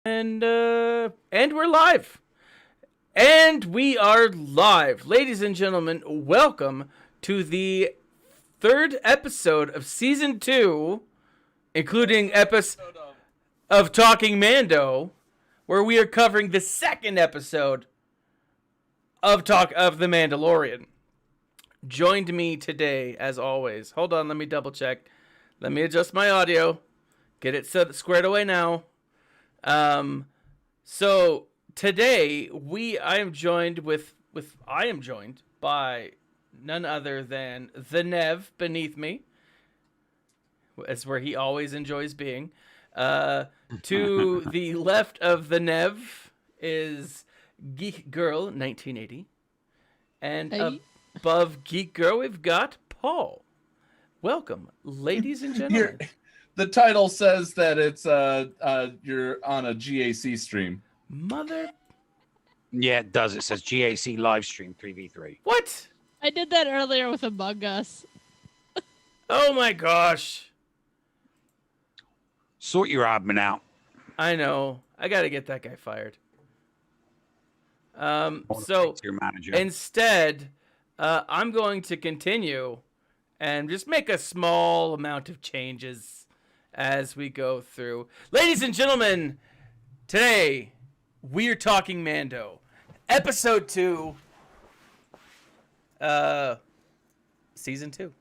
And we're live. And we are live. Ladies and gentlemen, welcome to the third episode of season 2, including episode of Talking Mando, where we are covering the second episode of The Mandalorian. Joined me today, as always. Hold on, let me double check. Let me adjust my audio. Get it squared away now. So today I am joined by none other than the Nev beneath me. That's where he always enjoys being. To the left of the Nev is Geek Girl 1980. And above Geek Girl, we've got Paul. Welcome, ladies and gentlemen. The title says that it's you're on a GAC stream. Mother. Yeah, it does. It says GAC live stream 3v3. What? I did that earlier with Among Us. Oh my gosh. Sort your admin out. I know. I gotta get that guy fired. So your manager. Instead, I'm going to continue and just make a small amount of changes as we go through. Ladies and gentlemen, today we're talking Mando, episode 2, season 2.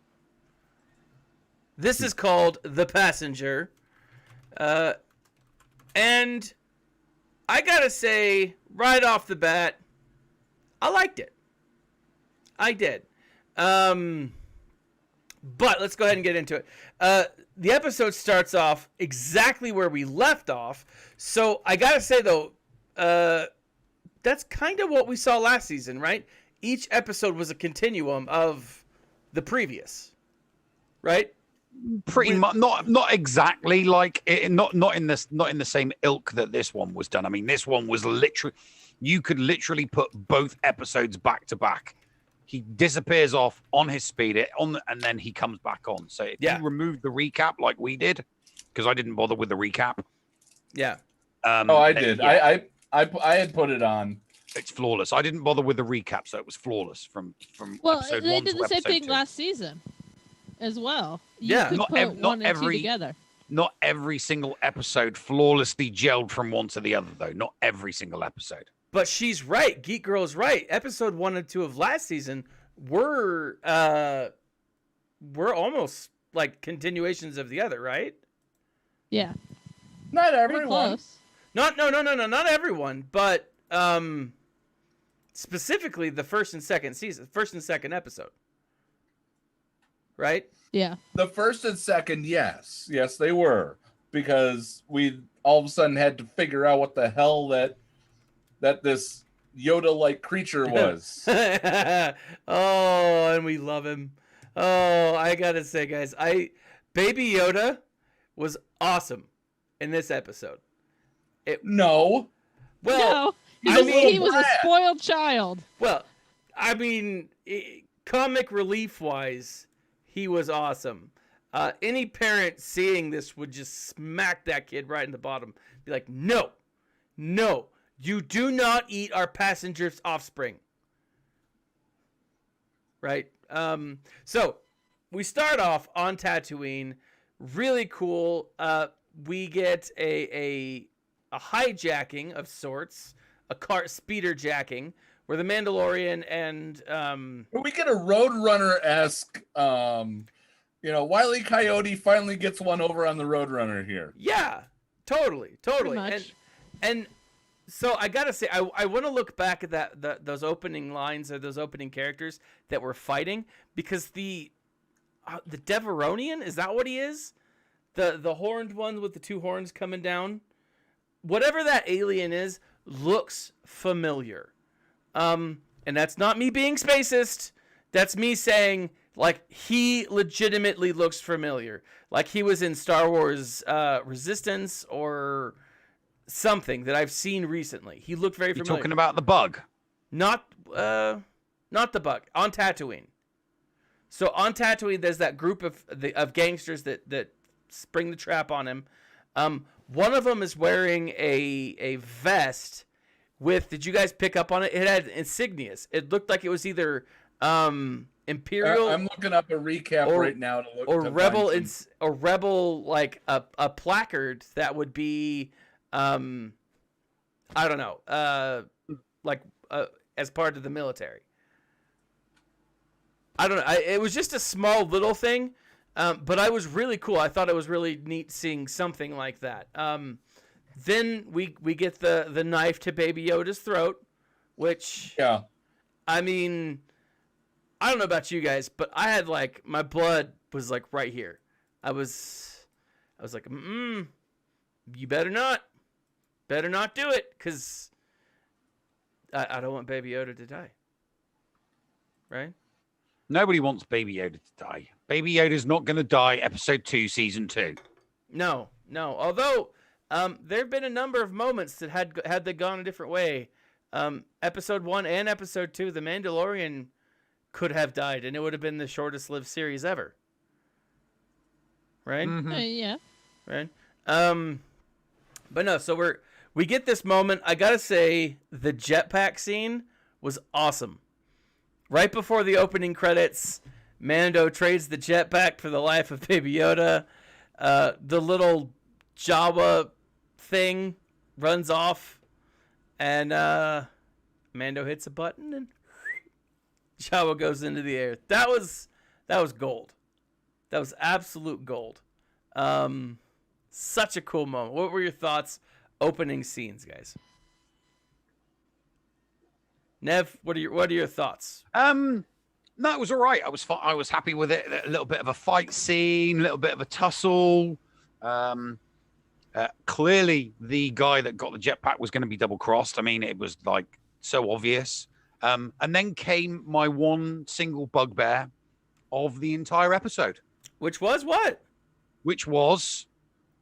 This is called The Passenger, and I gotta say right off the bat, I liked it. I did. But let's go ahead and get into it. The episode starts off exactly where we left off. So I gotta say though, that's kind of what we saw last season, right? Each episode was a continuum of the previous, right? Pretty much, not exactly like it, not in the same ilk that this one was done. I mean, this one was literally, you could literally put both episodes back to back. He disappears off on his speed and then he comes back on. So if you remove the recap like we did, because I didn't bother with the recap. Yeah. I did. Yeah. I had put it on. It's flawless. I didn't bother with the recap, so it was flawless from episode 1 to episode 2. Well, they did the same thing last season as well. You could put one and two together. Not every single episode flawlessly gelled from one to the other, though. Not every single episode. But she's right. Geek Girl's right. Episode 1 and 2 of last season were almost like continuations of the other, right? Yeah. Not Pretty everyone. close. No, not everyone, but specifically the first and second episode. Right? Yeah. The first and second, yes, they were, because we all of a sudden had to figure out what the hell that this Yoda-like creature was. Oh, and we love him. Oh, I gotta say, guys, Baby Yoda was awesome in this episode. No. Well, no, he was a spoiled child. Well, I mean, comic relief-wise, he was awesome. Any parent seeing this would just smack that kid right in the bottom. Be like, no. You do not eat our passenger's offspring. Right? So, we start off on Tatooine. Really cool. We get a hijacking of sorts. A car speeder jacking. Where the Mandalorian and... we get a Roadrunner-esque... Wile E. Coyote finally gets one over on the Roadrunner here. Yeah. Totally. And so I gotta say, I want to look back at those opening lines or those opening characters that were fighting, because the Deveronian, is that what he is? The horned one with the two horns coming down, whatever that alien is, looks familiar. And that's not me being spacist. That's me saying, like, he legitimately looks familiar, like he was in Star Wars Resistance or something that I've seen recently. He looked very familiar. You're talking about the bug? Not the bug. On Tatooine. So on Tatooine, there's that group of gangsters that spring the trap on him. One of them is wearing a vest with. Did you guys pick up on it? It had insignias. It looked like it was either Imperial. I'm looking up a recap right now to look. Or to Rebel. find It's a Rebel like a placard that would be I don't know as part of the military. I don't know. It was just a small little thing, but I was really cool. I thought it was really neat seeing something like that. Then we get the knife to Baby Yoda's throat, which I mean, I don't know about you guys, but I had like my blood was like right here. I was like, you better not do it, because I don't want Baby Yoda to die. Right? Nobody wants Baby Yoda to die. Baby Yoda's not going to die. Episode 2, season 2. No. Although there have been a number of moments that had they gone a different way. Episode 1 and episode 2, The Mandalorian could have died, and it would have been the shortest lived series ever. Right? Mm-hmm. Yeah. Right. But no. So we get this moment. I gotta say, the jetpack scene was awesome. Right before the opening credits, Mando trades the jetpack for the life of Baby Yoda. The little Jawa thing runs off, and Mando hits a button, and Jawa goes into the air. That was gold. That was absolute gold. Such a cool moment. What were your thoughts? Opening scenes, guys. Nev, what are your thoughts? No, it was all right. I was happy with it. A little bit of a fight scene, a little bit of a tussle. Clearly, the guy that got the jetpack was going to be double crossed. I mean, it was like so obvious. And then came my one single bugbear of the entire episode, which was what? Which was,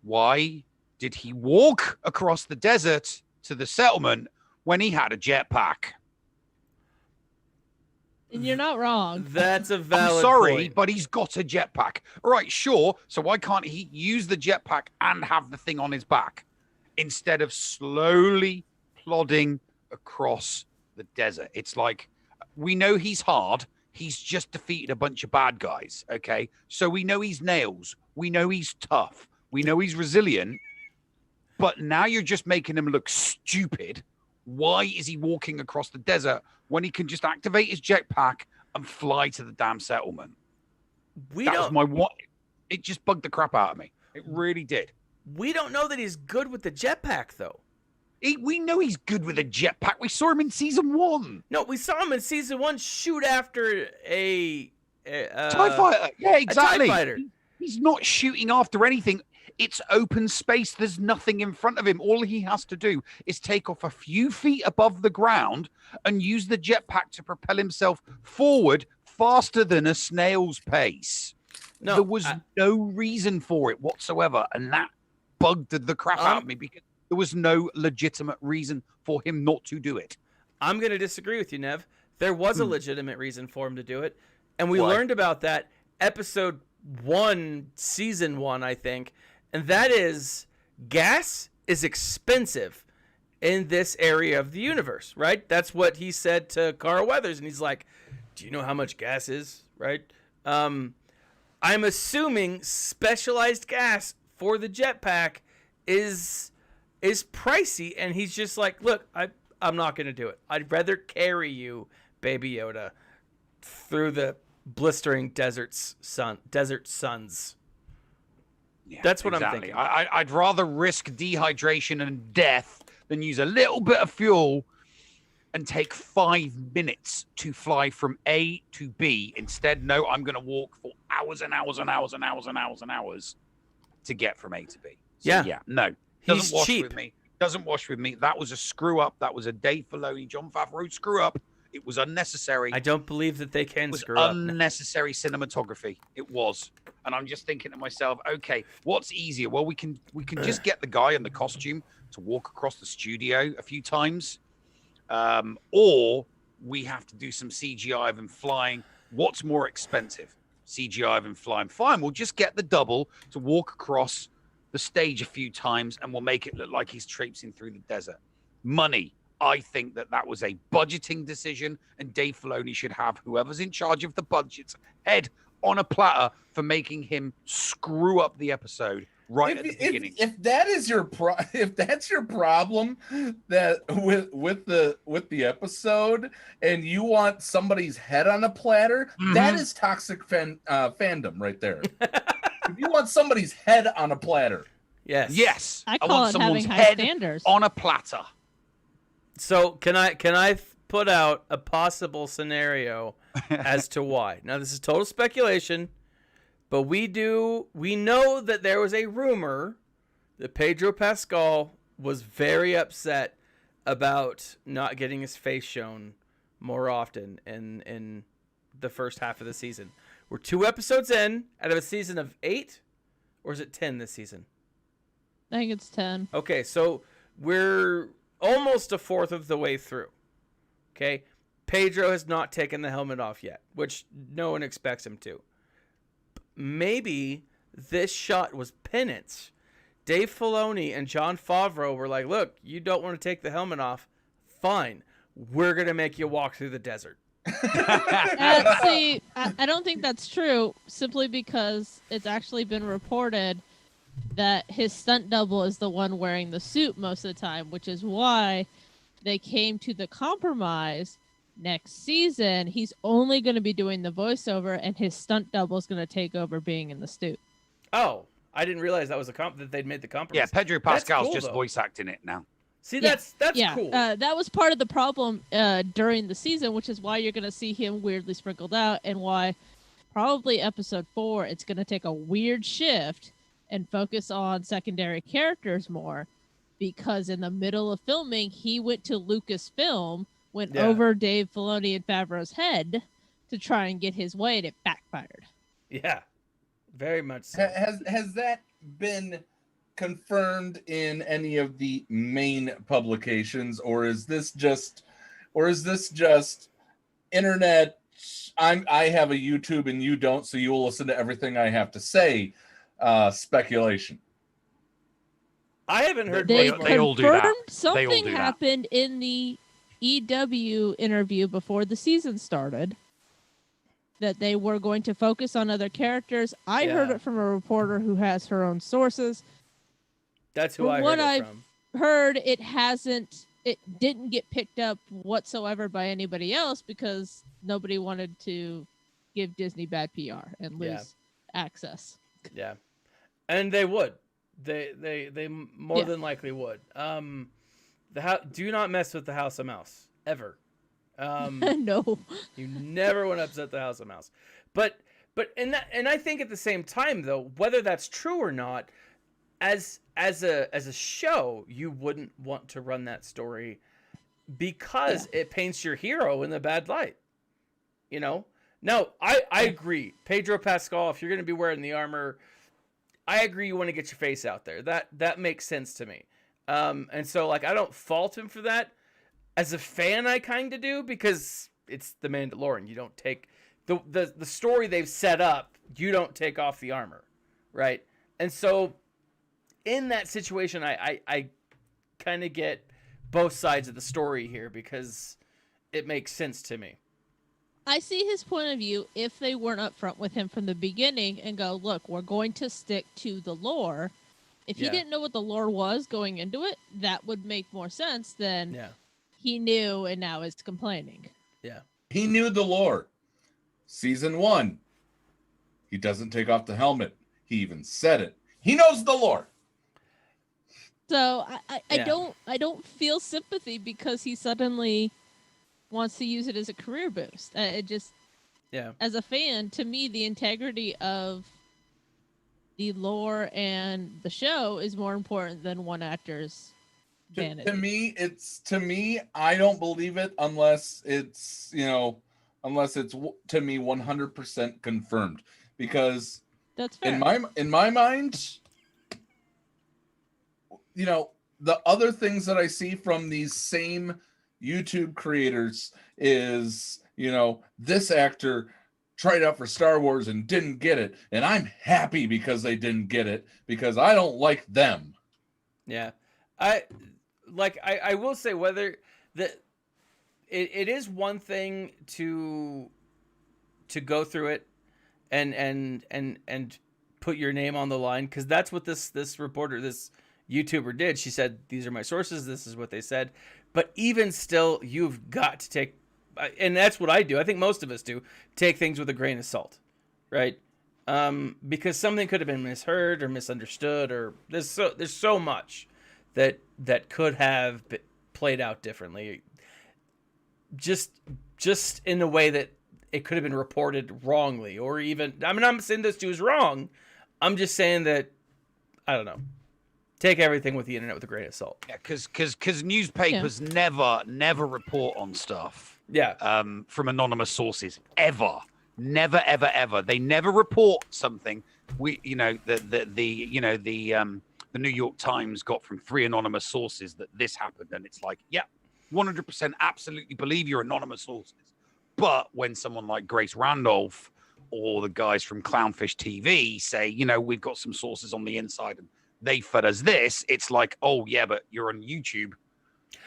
why did he walk across the desert to the settlement when he had a jetpack? You're not wrong. That's a valid I'm sorry, point. but he's got a jetpack. All right, sure. So why can't he use the jetpack and have the thing on his back instead of slowly plodding across the desert? It's like, we know he's hard. He's just defeated a bunch of bad guys, okay? So we know he's nails. We know he's tough. We know he's resilient. But now you're just making him look stupid. Why is he walking across the desert when he can just activate his jetpack and fly to the damn settlement? It just bugged the crap out of me. It really did. We don't know that he's good with the jetpack, though. We know he's good with a jetpack. We saw him in season 1. No, we saw him in season 1 shoot after a TIE fighter. Yeah, exactly. A TIE fighter. He's not shooting after anything. It's open space. There's nothing in front of him. All he has to do is take off a few feet above the ground and use the jetpack to propel himself forward faster than a snail's pace. No, there was no reason for it whatsoever. And that bugged the crap out of me because there was no legitimate reason for him not to do it. I'm going to disagree with you, Nev. There was a legitimate reason for him to do it. And we learned about that episode 1, season 1, I think. And that is, gas is expensive in this area of the universe, right? That's what he said to Carl Weathers. And he's like, do you know how much gas is, right? I'm assuming specialized gas for the jetpack is pricey. And he's just like, look, I'm not going to do it. I'd rather carry you, Baby Yoda, through the blistering desert suns. Yeah, that's what I'm thinking. I'd rather risk dehydration and death than use a little bit of fuel and take 5 minutes to fly from A to B. Instead, no, I'm going to walk for hours and hours and hours and hours and hours and hours to get from A to B. So, yeah, no. He's cheap. With me. Doesn't wash with me. That was a screw up. That was a Dave Filoni, Jon Favreau screw up. It was unnecessary. I don't believe that they can screw up. Unnecessary cinematography. It was. And I'm just thinking to myself, okay, what's easier? Well, we can just get the guy in the costume to walk across the studio a few times. Or we have to do some CGI of him flying. What's more expensive? CGI of him flying. Fine, we'll just get the double to walk across the stage a few times and we'll make it look like he's traipsing through the desert. Money. I think that was a budgeting decision, and Dave Filoni should have whoever's in charge of the budget's head on a platter for making him screw up the episode at the beginning. If that is if that's your problem, that with the episode, and you want somebody's head on a platter, that is toxic fandom right there. If you want somebody's head on a platter, yes, I call want it someone's having high head standards on a platter. So can I put out a possible scenario as to why? Now this is total speculation, but we know that there was a rumor that Pedro Pascal was very upset about not getting his face shown more often in the first half of the season. We're 2 episodes in out of a season of 8, or is it 10 this season? I think it's 10. Okay, so we're almost a fourth of the way through. Okay, Pedro has not taken the helmet off yet, which no one expects him to. Maybe this shot was penance. Dave Filoni and Jon Favreau were like, look, you don't want to take the helmet off? Fine. We're going to make you walk through the desert. See, I don't think that's true, simply because it's actually been reported that his stunt double is the one wearing the suit most of the time, which is why they came to the compromise. Next season, he's only going to be doing the voiceover, and his stunt double is going to take over being in the suit. Oh, I didn't realize that was that they'd made the compromise. Yeah, Pedro Pascal's cool, just though. voice acting it now. See, that's cool. That was part of the problem during the season, which is why you're going to see him weirdly sprinkled out, and why probably episode 4, it's going to take a weird shift and focus on secondary characters more, because in the middle of filming, he went to Lucasfilm, went over Dave Filoni and Favreau's head to try and get his way, and it backfired. Yeah, very much so. Has that been confirmed in any of the main publications, or is this just internet? I have a YouTube and you don't, so you will listen to everything I have to say. Speculation. I haven't heard. They all do that. Something happened in the EW interview before the season started, that they were going to focus on other characters. I heard it from a reporter who has her own sources. That's who I heard it from. Heard it didn't get picked up whatsoever by anybody else, because nobody wanted to give Disney bad PR and lose access. Yeah, and they would. They more than likely would. Do not mess with the House of Mouse ever. No, you never want to upset the House of Mouse. But I think at the same time, though, whether that's true or not, as a show, you wouldn't want to run that story because it paints your hero in the bad light. You know? Now, I agree. Pedro Pascal, if you're going to be wearing the armor, I agree you want to get your face out there. That makes sense to me. And so, like, I don't fault him for that. As a fan, I kind of do, because it's The Mandalorian. You don't take the story they've set up, you don't take off the armor, right? And so in that situation, I kind of get both sides of the story here, because it makes sense to me. I see his point of view if they weren't upfront with him from the beginning and go, look, we're going to stick to the lore. If he didn't know what the lore was going into it, that would make more sense than he knew and now is complaining. Yeah. He knew the lore. Season 1, he doesn't take off the helmet. He even said it. He knows the lore. So I don't feel sympathy because he suddenly wants to use it as a career boost. As a fan, to me, the integrity of the lore and the show is more important than one actor's vanity. To me, I don't believe it unless it's to me 100% confirmed, because that's fair. In my mind, the other things that I see from these same YouTube creators is, this actor tried out for Star Wars and didn't get it, and I'm happy because they didn't get it because I don't like them. Yeah, I will say whether it is one thing to go through it and put your name on the line, because that's what this reporter, this YouTuber did. She said, these are my sources, this is what they said. But even still, you've got to take, and that's what I do, I think most of us do, take things with a grain of salt, right? Because something could have been misheard or misunderstood, or there's so much that could have played out differently, just in a way that it could have been reported wrongly, or even, I mean, I'm saying this dude is wrong. I'm just saying that, I don't know, take everything with the internet with a grain of salt. Yeah, because newspapers never report on stuff. Yeah. From anonymous sources ever. Never, ever, ever. They never report something. The New York Times got from 3 anonymous sources that this happened, and it's like, yeah, 100% absolutely believe your anonymous sources. But when someone like Grace Randolph or the guys from Clownfish TV say, we've got some sources on the inside and they fed us this, it's like, oh yeah, but you're on YouTube.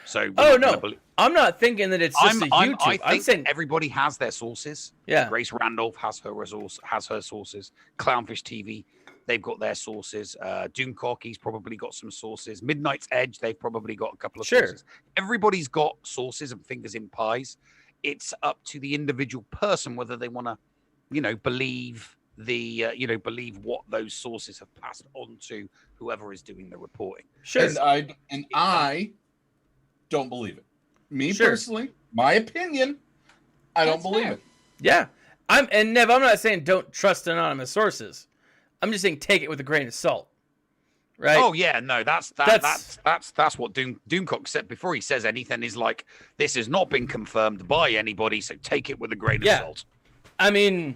So I'm not thinking that it's just YouTube. I'm saying everybody has their sources. Yeah. Grace Randolph has her sources. Clownfish TV, they've got their sources. Doomcock, he's probably got some sources. Midnight's Edge, they've probably got a couple of sources. Everybody's got sources and fingers in pies. It's up to the individual person whether they want to, believe believe what those sources have passed on to whoever is doing the reporting. Sure. And I don't believe it. Me personally, my opinion, I don't believe it. Yeah. Nev, I'm not saying don't trust anonymous sources. I'm just saying take it with a grain of salt. Right? Oh yeah, no, that's what Doomcock said before he says anything, is like, this has not been confirmed by anybody, so take it with a grain of salt. I mean,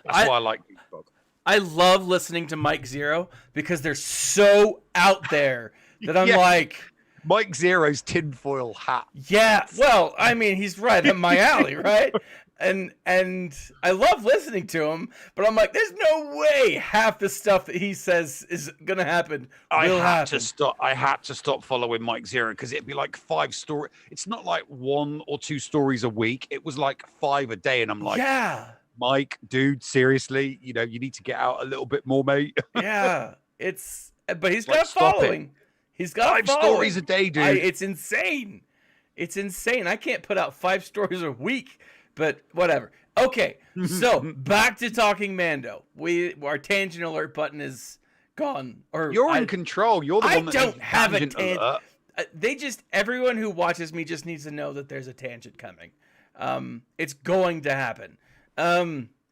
that's why I like Doomcock. I love listening to Mike Zero because they're so out there that I'm like, Mike Zero's tinfoil hat. Yeah, well, I mean, he's right up my alley, right? And I love listening to him, but I'm like, there's no way half the stuff that he says is gonna happen will happen. I had to stop following Mike Zero because it'd be like 5 stories. It's not like 1 or 2 stories a week. It was like 5 a day, and I'm like, yeah, Mike, dude, seriously, you need to get out a little bit more, mate. Yeah, but he's got a following. He's got 5 stories a day, dude. It's insane. It's insane. I can't put out 5 stories a week. But whatever. Okay, so back to talking Mando. Our tangent alert button is gone. You're in control. You're the one that don't have a tangent alert. Everyone who watches me just needs to know that there's a tangent coming. It's going to happen.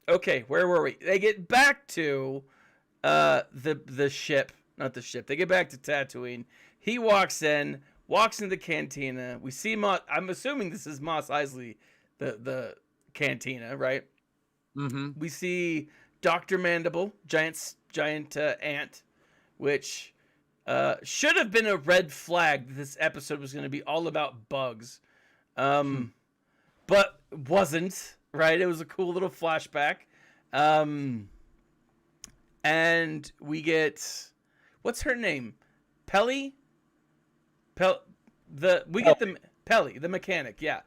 Okay, where were we? They get back to the ship, not the ship. They get back to Tatooine. He walks into the cantina. We see I'm assuming this is Mos Eisley. The cantina, right? Mm-hmm. We see Dr. Mandible, giant ant, which should have been a red flag. This episode was going to be all about bugs, but wasn't, right? It was a cool little flashback, and we get, what's her name? Pelly, the mechanic, yeah.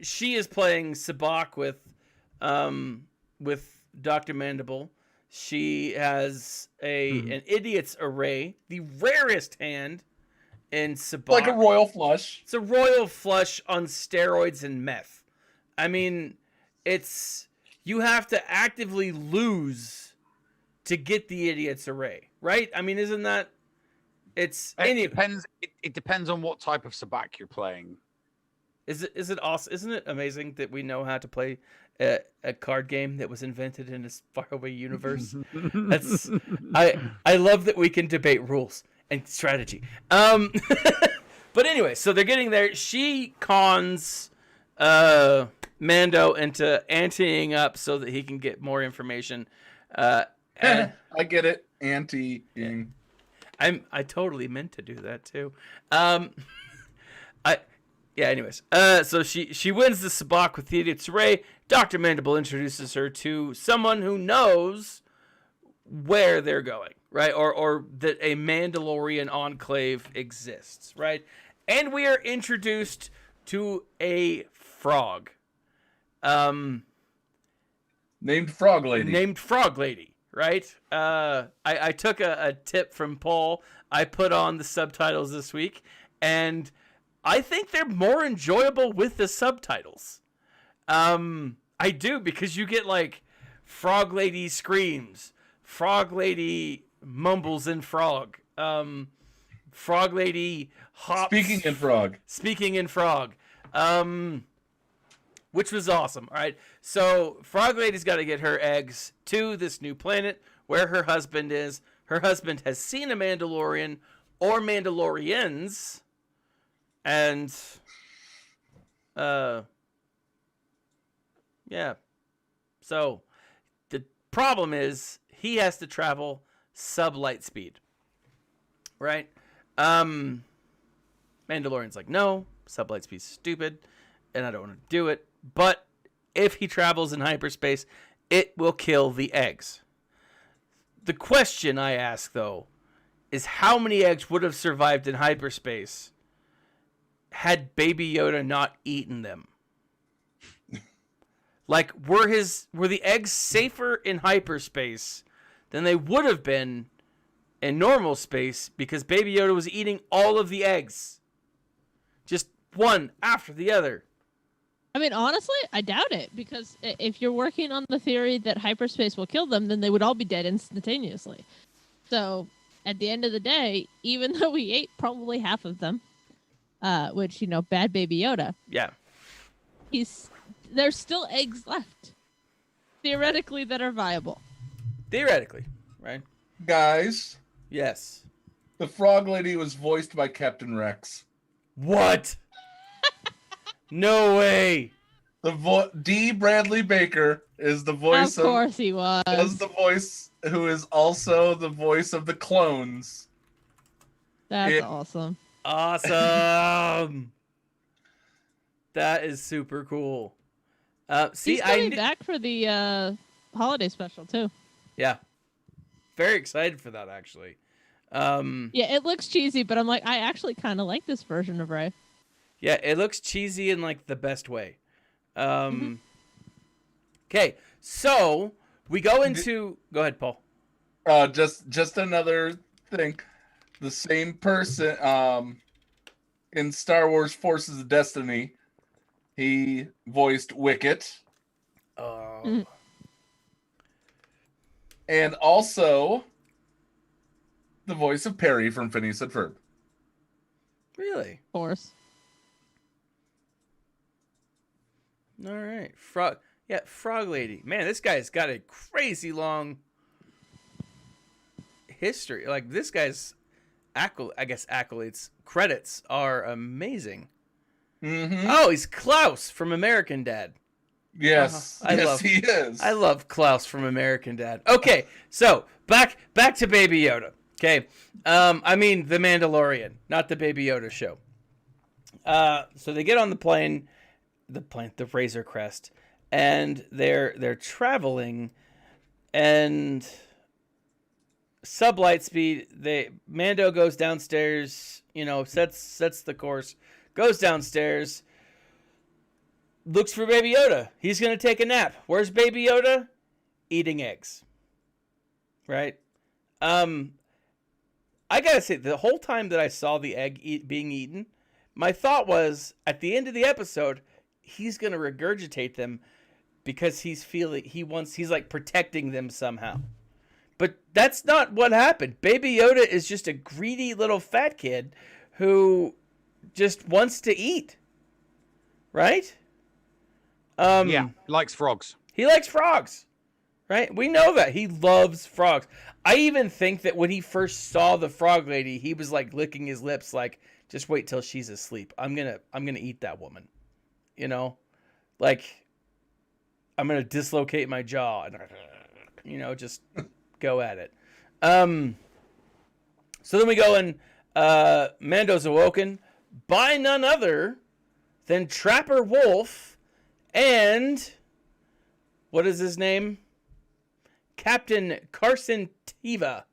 She is playing Sabacc with Dr. Mandible. She has an idiot's array, the rarest hand in Sabacc. Like a royal flush. It's a royal flush on steroids and meth. I mean, you have to actively lose to get the idiot's array, right? I mean, isn't that depends. It depends on what type of Sabacc you're playing. Is it awesome? Isn't it amazing that we know how to play a card game that was invented in a faraway universe? I love that we can debate rules and strategy. But anyway, so they're getting there. She cons Mando into anteing up so that he can get more information. I get it, anteing. I totally meant to do that too. Yeah, anyways. So she wins the Sabacc with the idiot's array, Dr. Mandible introduces her to someone who knows where they're going, right? Or that a Mandalorian enclave exists, right? And we are introduced to a frog. Named Frog Lady. Right? I took a tip from Paul. I put on the subtitles this week, and I think they're more enjoyable with the subtitles. I do, because you get like Frog Lady screams, Frog Lady mumbles in frog, Frog Lady hops. Speaking in frog. Which was awesome. All right. So Frog Lady's got to get her eggs to this new planet where her husband is. Her husband has seen a Mandalorian or Mandalorians. And, yeah. So the problem is he has to travel sub-light speed. Right? Mandalorian's like, no, sub-light speed's stupid, and I don't want to do it. But if he travels in hyperspace, it will kill the eggs. The question I ask, though, is how many eggs would have survived in hyperspace had Baby Yoda not eaten them? Like, were the eggs safer in hyperspace than they would have been in normal space because Baby Yoda was eating all of the eggs? Just one after the other. I mean, honestly, I doubt it, because if you're working on the theory that hyperspace will kill them, then they would all be dead instantaneously. So, at the end of the day, even though we ate probably half of them, which, bad Baby Yoda. Yeah. There's still eggs left, theoretically, that are viable. Theoretically, right? Guys. Yes. The Frog Lady was voiced by Captain Rex. What? No way. D. Bradley Baker is the voice of... Of course he was. Who is also the voice of the clones. That's awesome. Awesome. That is super cool. He's coming back for the holiday special, too. Yeah. Very excited for that, actually. Yeah, it looks cheesy, but I'm like, I actually kind of like this version of Rey. Yeah, it looks cheesy in like the best way. Okay, so we go into. Go ahead, Paul. Just another thing. The same person in Star Wars Forces of Destiny, he voiced Wicket. And also the voice of Perry from Phineas and Ferb. Really? Of course. All right. Frog Lady. Man, this guy's got a crazy long history. Like, this guy's accolades, credits are amazing. Mm-hmm. Oh, he's Klaus from American Dad. Yes. He is. I love Klaus from American Dad. Okay, so back to Baby Yoda. Okay. I mean the Mandalorian, not the Baby Yoda show. So they get on the plane, the Razor Crest, and they're traveling, and sublight speed. Mando goes downstairs, sets the course, goes downstairs, looks for Baby Yoda. He's gonna take a nap. Where's Baby Yoda? Eating eggs. Right. I gotta say, the whole time that I saw the egg being eaten, my thought was, at the end of the episode, he's gonna regurgitate them because he's like protecting them somehow. But that's not what happened. Baby Yoda is just a greedy little fat kid who just wants to eat. Right? Yeah, likes frogs. He likes frogs. Right? We know that. He loves frogs. I even think that when he first saw the frog lady, he was like licking his lips like, just wait till she's asleep. I'm gonna eat that woman. Like, I'm gonna dislocate my jaw and just go at it. So then we go and Mando's awoken by none other than Trapper Wolf and what is his name? Captain Carson Teva.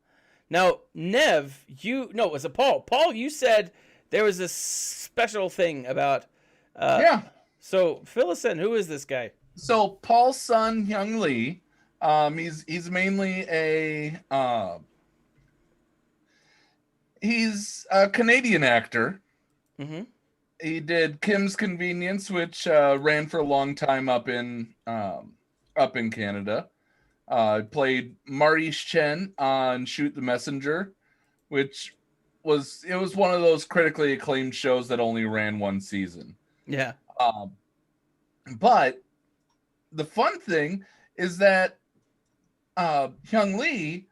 Now, Nev, was it Paul? Paul, you said there was a special thing about. Yeah. So fill us in. Who is this guy? So Paul's son, Hyung Lee, he's mainly he's a Canadian actor. Mm-hmm. He did Kim's Convenience, which ran for a long time up in Canada. Played Maurice Chen on Shoot the Messenger, which was one of those critically acclaimed shows that only ran one season. Yeah. But the fun thing is that Hyung Lee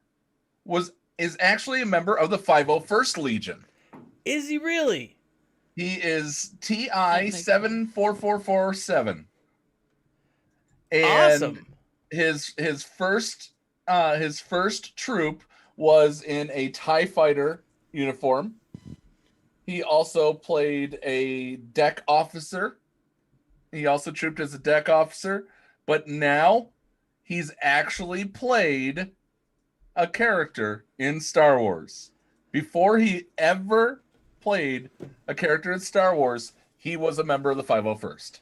is actually a member of the 501st Legion. Is he really? He is TI 74447. And Awesome. his first troop was in a TIE fighter uniform. He also played a deck officer. He also trooped as a deck officer, but now he's actually played a character in Star Wars. Before he ever played a character in Star Wars, he was a member of the 501st.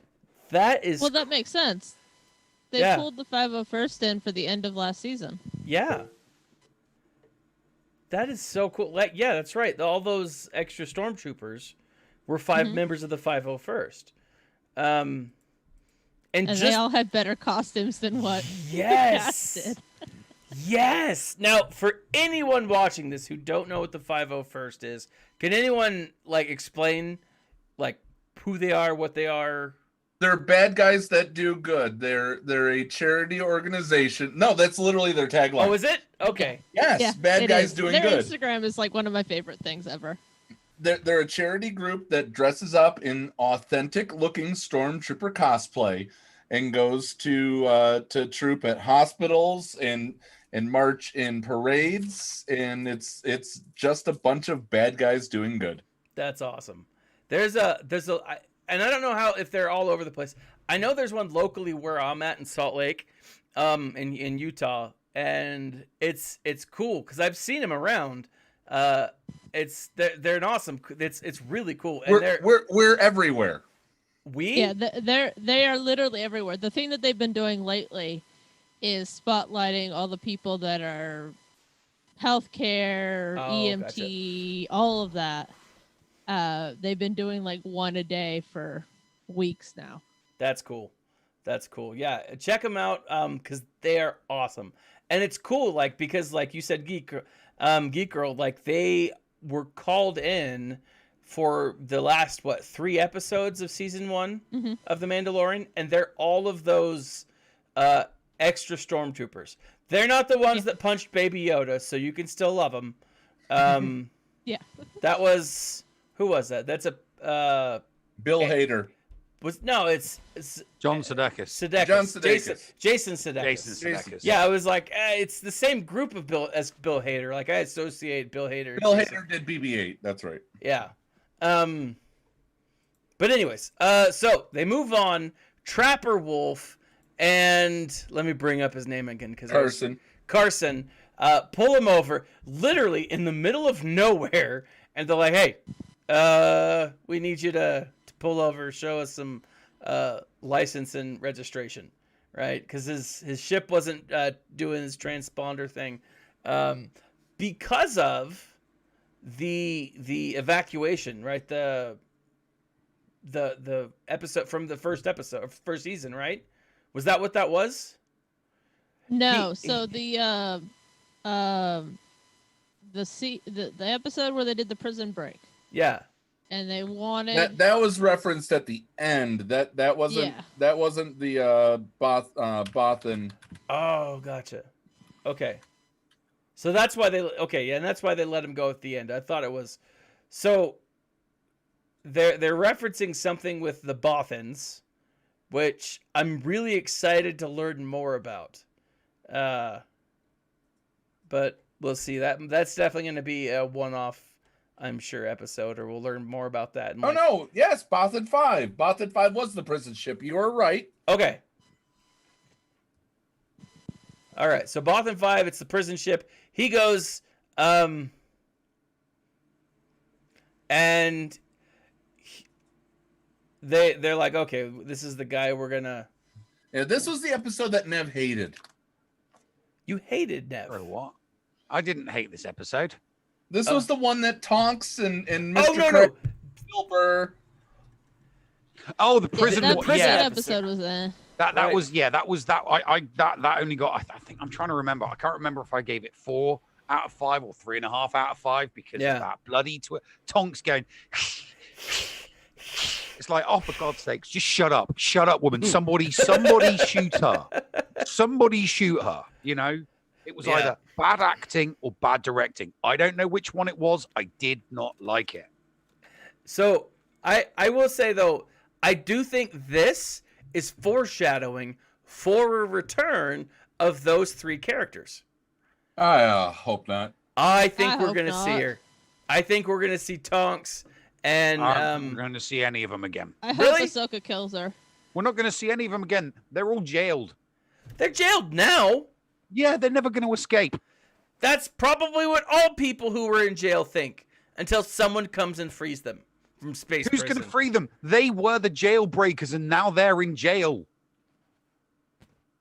That is... Well, that makes sense. They pulled the 501st in for the end of last season. Yeah. That is so cool. Like, yeah, that's right. All those extra stormtroopers were 5 members of the 501st. And they all had better costumes than what yes did. Yes. Now, for anyone watching this who don't know what the 501st is, can anyone explain who they are, what they are? They're bad guys that do good. They're a charity organization. No, that's literally their tagline. Oh, is it? Okay. Yes, Yeah, bad guys doing Their good. Instagram is one of my favorite things ever. They're a charity group that dresses up in authentic-looking stormtrooper cosplay and goes to troop at hospitals and march in parades, and it's just a bunch of bad guys doing good. That's awesome. And I don't know if they're all over the place. I know there's one locally where I'm at in Salt Lake, in Utah, and it's cool because I've seen them around. They're an awesome. It's really cool. And we're everywhere. They are literally everywhere. The thing that they've been doing lately is spotlighting all the people that are healthcare, EMT, gotcha. all of that. They've been doing one a day for weeks now. That's cool. Yeah, check them out because they are awesome, and it's cool because you said Geek Girl, they were called in for the last 3 episodes of season 1 of The Mandalorian, and they're all of those extra stormtroopers. They're not the ones that punched Baby Yoda, so you can still love them. Yeah, that was. Who was that? That's a Bill Hader. It's John Sudeikis. John Sudeikis. Jason Sudeikis. Yeah, I was it's the same group of Bill Hader. I associate Bill Hader. Bill Hader did BB-8. That's right. Yeah. But anyways, so they move on. Trapper Wolf, and let me bring up his name again because Carson. Pull him over, literally in the middle of nowhere, and they're like, "Hey, we need you to pull over, show us some license and registration," right? Because his ship wasn't doing his transponder thing because of the evacuation, right? The episode from the first season, right? Was that what that was? No. So the episode where they did the prison break. Yeah. And they wanted that was referenced at the end. That wasn't the Bothan. Oh, gotcha. Okay. So that's why and that's why they let him go at the end. I thought it was so they're referencing something with the Bothans, which I'm really excited to learn more about. But we'll see. That's definitely going to be a one-off, I'm sure, episode, or we'll learn more about that. No, yes, Bothan 5. Bothan 5 was the prison ship. You were right. Okay. All right, so Bothan 5, it's the prison ship. He goes, and they're like, okay, this is the guy we're gonna. Yeah, this was the episode that Nev hated. You hated Nev. Or what? I didn't hate this episode. This was the one that Tonks and Mr. Oh no, Craig no. Silver. Oh, the prison that one. prison Yeah, episode was that Right. was that. That only got. I think I'm trying to remember. I can't remember if I gave it 4 out of 5 or 3.5 out of 5 because of that bloody Tonks going. It's like, oh, for God's sakes, just shut up, woman. Somebody shoot her. Somebody shoot her. You know, it was either bad acting or bad directing. I don't know which one it was. I did not like it. So I will say though, I do think this is foreshadowing for a return of those 3 characters. I hope not. I think we're hope gonna not. see her. I think we're gonna see Tonks and I'm going to see any of them again. I hope Really? Ahsoka kills her. We're not going to see any of them again. They're all jailed. they're jailed now. Yeah, they're never going to escape. That's probably what all people who were in jail think until someone comes and frees them from space Who's prison. going to free them? They were the jailbreakers, and now they're in jail.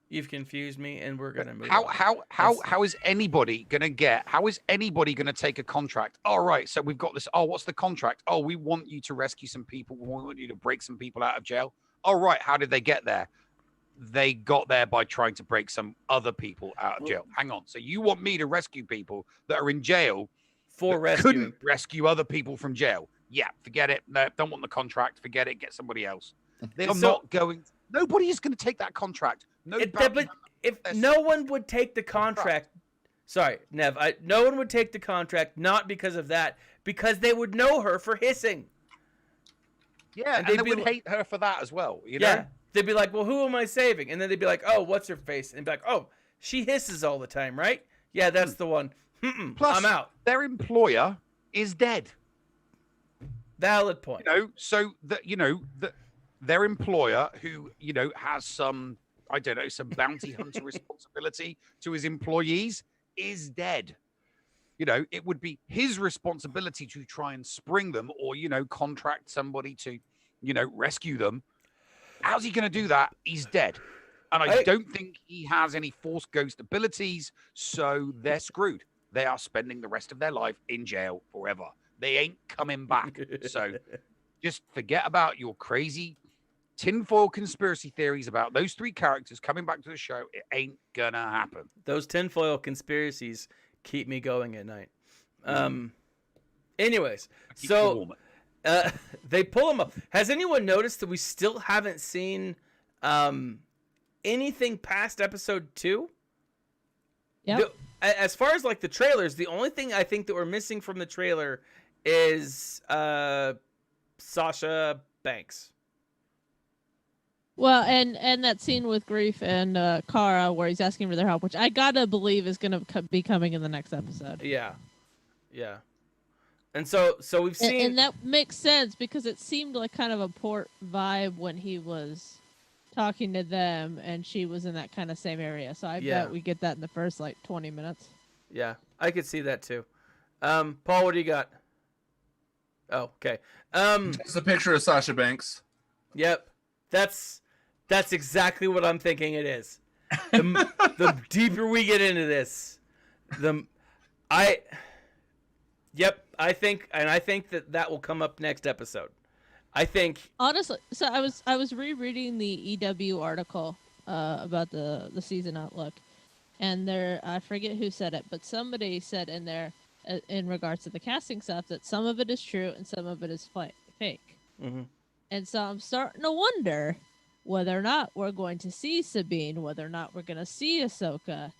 You've confused me, and we're gonna move. How on. how is anybody going to get? How is anybody going to take a contract? All right, so we've got this. Oh, what's the contract? Oh, we want you to rescue some people. We want you to break some people out of jail. All right, how did they get there? They got there by trying to break some other people out of jail. Hang on. So you want me to rescue people that are in jail For that rescuing. couldn't rescue other people from jail? Yeah, forget it. No, don't want the contract. Forget it. Get somebody else. They are So- not going. Nobody is going to take that contract. No, But if no one would take the contract, sorry, Nev, no one would take the contract not because of that, because they would know her for hissing. yeah, and and they'd they be would like- hate her for that as well. You know. Yeah, they'd be like, "Well, who am I saving?" And then they'd be like, "Oh, what's her face?" And be like, "Oh, she hisses all the time, right? Yeah, that's the one. Plus, I'm out." Their employer is dead. Valid point. So that their employer, who has some, I don't know, some bounty hunter responsibility to his employees, is dead. It would be his responsibility to try and spring them, or contract somebody to rescue them. How's he going to do that? He's dead, and I don't think he has any Force Ghost abilities, so they're screwed. They are spending the rest of their life in jail forever. They ain't coming back. So just forget about your crazy tinfoil conspiracy theories about those 3 characters coming back to the show. It ain't gonna happen. Those tinfoil conspiracies keep me going at night. Anyways, Keep you so warm. they pull him up. Has anyone noticed that we still haven't seen anything past episode 2? Yep. As far as like the trailers, the only thing I think that we're missing from the trailer is Sasha Banks. Well, and that scene with Grief and Kara where he's asking for their help, which I gotta believe is gonna be coming in the next episode. Yeah. And so we've seen, And that makes sense because it seemed like kind of a port vibe when he was talking to them, and she was in that kind of same area. So I bet we get that in the first 20 minutes. Yeah, I could see that too. Paul, what do you got? Oh, okay. It's a picture of Sasha Banks. Yep. That's exactly what I'm thinking it is. The deeper we get into this, I think that will come up next episode. I think Honestly, so I was rereading the EW article about the season outlook, and there, I forget who said it, but somebody said in there in regards to the casting stuff that some of it is true and some of it is fake. Mhm. And so I'm starting to wonder whether or not we're going to see Sabine, whether or not we're going to see Ahsoka.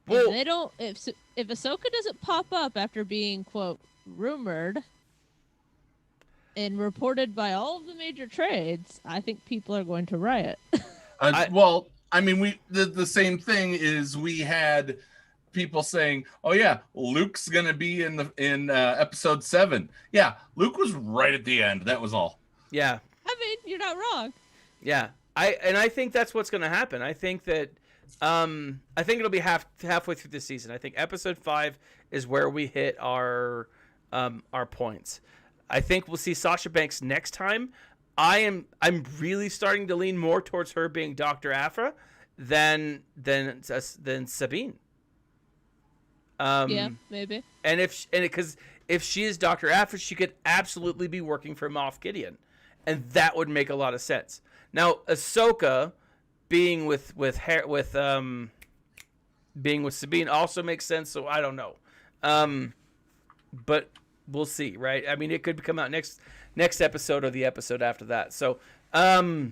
Well- If they don't, if Ahsoka doesn't pop up after being quote rumored and reported by all of the major trades, I think people are going to riot. Well, I mean, the same thing is we had people saying, "Oh yeah, Luke's gonna be in episode 7." Yeah, Luke was right at the end. That was all. yeah. I mean, you're not wrong. Yeah, I think that's what's going to happen. I think that I think it'll be halfway through the season. I think episode 5 is where we hit our points. I think we'll see Sasha Banks next time. I'm really starting to lean more towards her being Dr. Aphra than Sabine. Yeah, maybe. And because if she is Dr. Aphra, she could absolutely be working for Moff Gideon, and that would make a lot of sense. Now, Ahsoka being with Sabine also makes sense. So I don't know, but we'll see, right? I mean, it could come out next episode or the episode after that. So I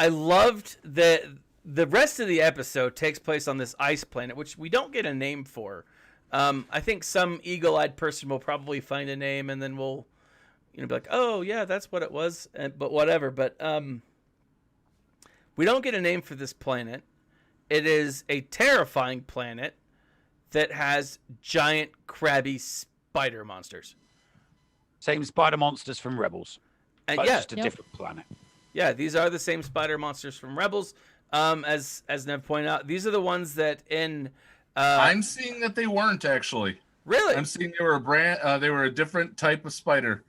loved that the rest of the episode takes place on this ice planet, which we don't get a name for. I think some eagle-eyed person will probably find a name, and then we'll, be like, oh yeah, that's what it was. But whatever. But we don't get a name for this planet. It is a terrifying planet that has giant crabby spider monsters. Same spider monsters from Rebels, but just a different planet. Yeah, these are the same spider monsters from Rebels. As Nev pointed out, these are the ones that in. I'm seeing that they weren't actually. Really? I'm seeing they were a different type of spider.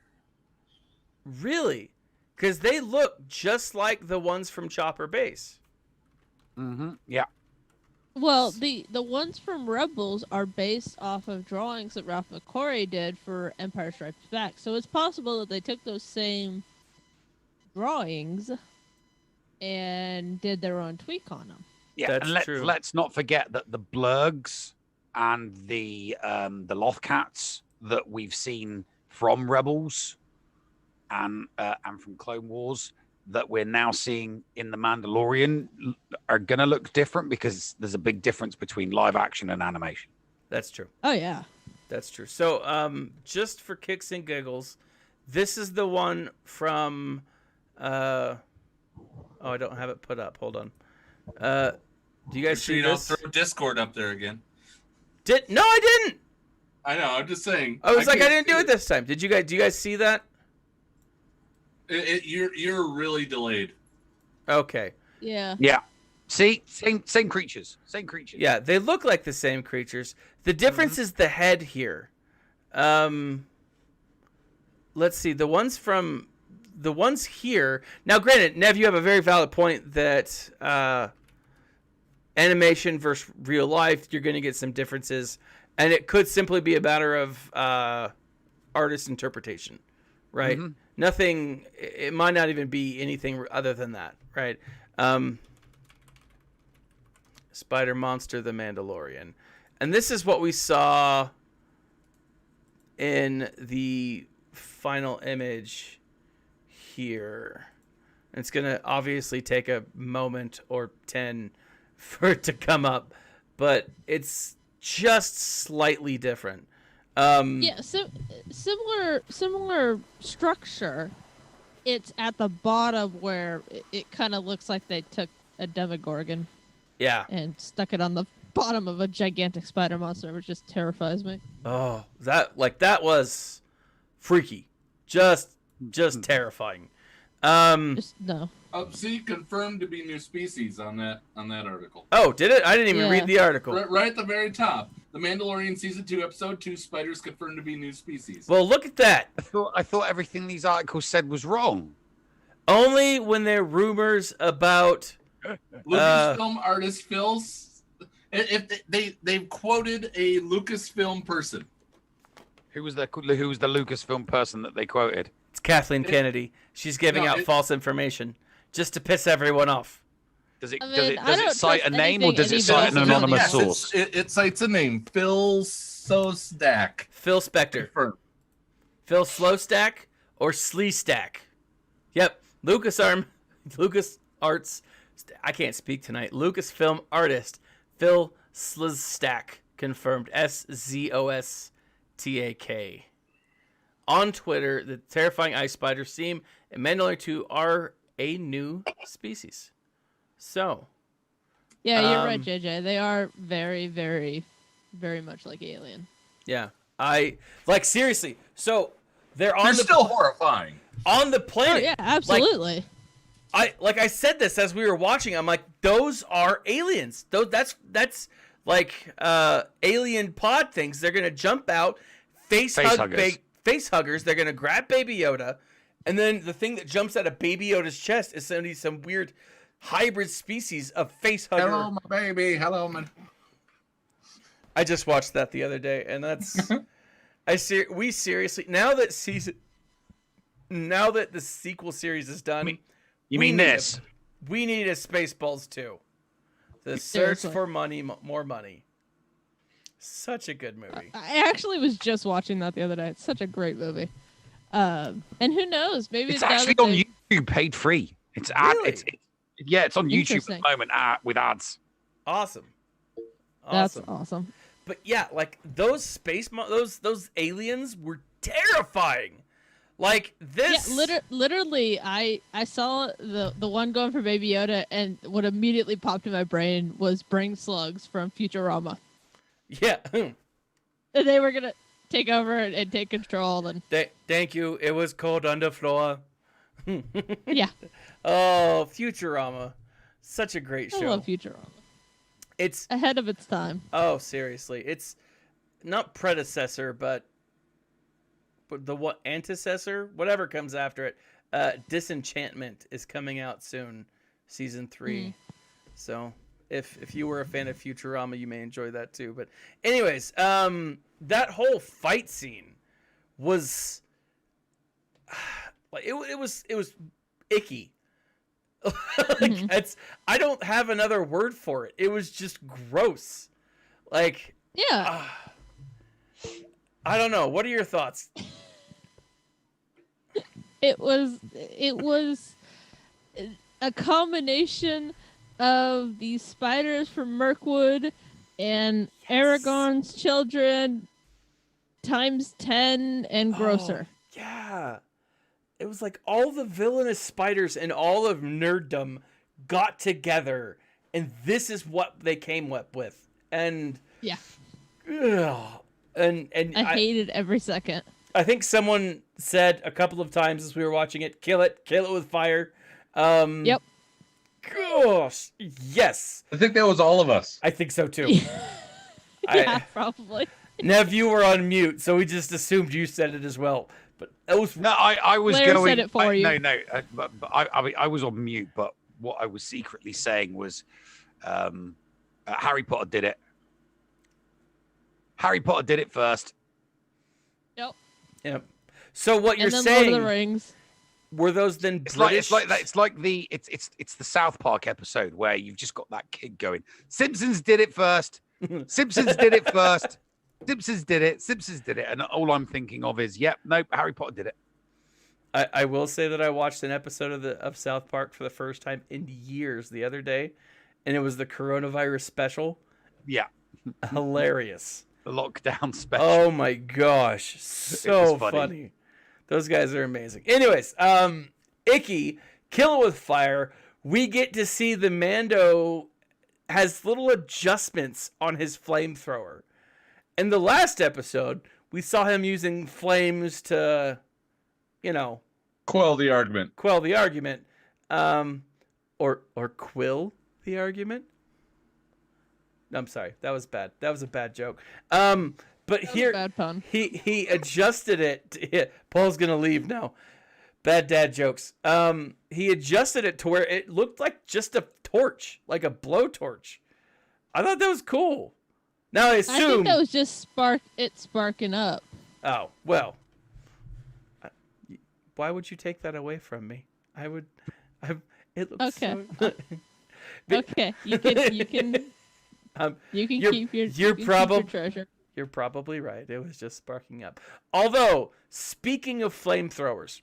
Really? Because they look just like the ones from Chopper Base. Mm-hmm. Yeah. Well, the ones from Rebels are based off of drawings that Ralph McQuarrie did for Empire Strikes Back. So it's possible that they took those same drawings and did their own tweak on them. Yeah, That's and true. let's not forget that the Blurgs and the Lothcats that we've seen from Rebels and from Clone Wars that we're now seeing in The Mandalorian are going to look different because there's a big difference between live action and animation. That's true. Oh, yeah. That's true. So, just for kicks and giggles, this is the one from. Oh, I don't have it put up. Hold on. Do you guys see this? Don't throw Discord up there again. No, I didn't. I know. I'm just saying. I didn't do it this time. Do you guys see that? You're really delayed. Okay. Yeah. Yeah. See, same creatures. Same creatures. Yeah, they look like the same creatures. The difference is the head here. Let's see. The ones here. Now, granted, Nev, you have a very valid point that animation versus real life, you're going to get some differences, and it could simply be a matter of artist interpretation, right? Mm-hmm. Nothing. It might not even be anything other than that, right? Spider Monster, the Mandalorian, and this is what we saw in the final image here. It's gonna obviously take a moment or 10 for it to come up, but it's just slightly different. Yeah, similar structure. It's at the bottom where it kind of looks like they took a Demogorgon Yeah. and stuck it on the bottom of a gigantic spider monster, which just terrifies me. Oh, that was freaky. Just terrifying. Just no. See, confirmed to be new species on that article. Oh, did it? I didn't even read the article. Right at the very top. The Mandalorian Season 2, Episode 2, spiders confirmed to be new species. Well, look at that. I thought everything these articles said was wrong. Only when they're rumors about Lucasfilm artist Phil's. If they've quoted a Lucasfilm person. Who was the Lucasfilm person that they quoted? It's Kathleen Kennedy. She's giving out false information just to piss everyon off. Does it don't cite a trust name or does it anything cite an anybody anonymous says. source? It cites a name. Phil Sostak. Phil Spector. Confirmed. Phil Slowstack or Sleestack. Yep. Lucas Arts. I can't speak tonight. Lucasfilm artist Phil Slowstack confirmed. SZOSTAK. On Twitter, the terrifying ice spiders seem and Mandalorian 2 are a new species. So. Yeah, you're right, JJ. They are very, very, very much like Alien. Yeah. Seriously. So they're They're still horrifying. on the planet. Oh, yeah, absolutely. like I said this as we were watching. I'm like, those are aliens. That's like alien pod things. They're gonna jump out, face huggers. They're gonna grab Baby Yoda, and then the thing that jumps out of Baby Yoda's chest is some weird hybrid species of face hugger. Hello, my baby. Hello, my. I just watched that the other day, and that's we seriously now that the sequel series is done. You mean this? We need a Spaceballs 2. The search for money, more money. Such a good movie. I actually was just watching that the other day. It's such a great movie. And who knows? Maybe it's actually on YouTube, paid free. It's really? It's on YouTube at the moment with ads. Awesome. That's awesome. But yeah, like those those aliens were terrifying. Like this. Yeah, literally, I saw the one going for Baby Yoda, and what immediately popped in my brain was brain slugs from Futurama. Yeah. And they were gonna take over and take control. And thank you. It was cold on the floor. Yeah. Oh, Futurama, such a great show. I love Futurama. It's ahead of its time. Oh, seriously, it's not predecessor, but the antecessor, whatever comes after it. Disenchantment is coming out soon, season 3. So if you were a fan of Futurama, you may enjoy that too. But anyways, that whole fight scene was it was icky. I don't have another word for it. It was just gross. Like, yeah. I don't know. What are your thoughts? It was a combination of these spiders from Mirkwood and Aragorn's children times 10 and grosser. Yeah. It was like all the villainous spiders and all of nerddom got together, and this is what they came up with. And yeah. And I hated every second. I think someone said a couple of times as we were watching it, kill it with fire. Yep. Gosh, yes. I think that was all of us. I think so too. Yeah, probably. Nev, you were on mute, so we just assumed you said it as well. But that was I was Blair going. Said it for you. No. But I was on mute. But what I was secretly saying was, Harry Potter did it. Harry Potter did it first. Yep. So what you're then saying? Lord of the Rings. Were those then It's British? like that. It's like it's the South Park episode where you've just got that kid going, Simpsons did it first. Simpsons did it first. Simpsons did it. Simpsons did it. And all I'm thinking of is, nope, Harry Potter did it. I will say that I watched an episode of South Park for the first time in years the other day, and it was the coronavirus special. Yeah. Hilarious. The lockdown special. Oh my gosh. So funny. Those guys are amazing. Anyways, Icky, Kill It With Fire. We get to see the Mando has little adjustments on his flamethrower. In the last episode, we saw him using flames to, quell the argument. Or quill the argument. I'm sorry, that was bad. That was a bad joke. But here, bad pun. he adjusted it. Paul's gonna leave now. Bad dad jokes. He adjusted it to where it looked like just a torch, like a blowtorch. I thought that was cool. Now I assume. I think that was just sparking up. Oh well. Why would you take that away from me? It looks okay. So... Okay, you can. You can keep your treasure. You're probably right. It was just sparking up. Although, speaking of flamethrowers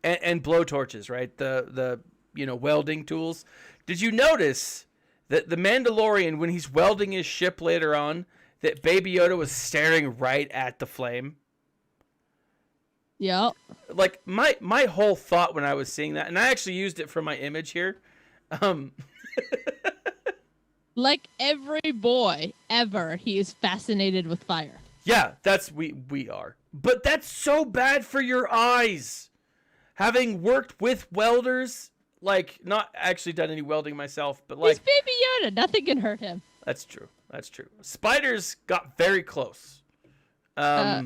and blowtorches, right? The welding tools. Did you notice that the Mandalorian, when he's welding his ship later on, that Baby Yoda was staring right at the flame? Yep. Like my whole thought when I was seeing that, and I actually used it for my image here. Like every boy ever, he is fascinated with fire. Yeah, that's we are. But that's so bad for your eyes. Having worked with welders, like not actually done any welding myself, but He's like Baby Yoda. Nothing can hurt him. that's true. That's true. Spiders got very close. By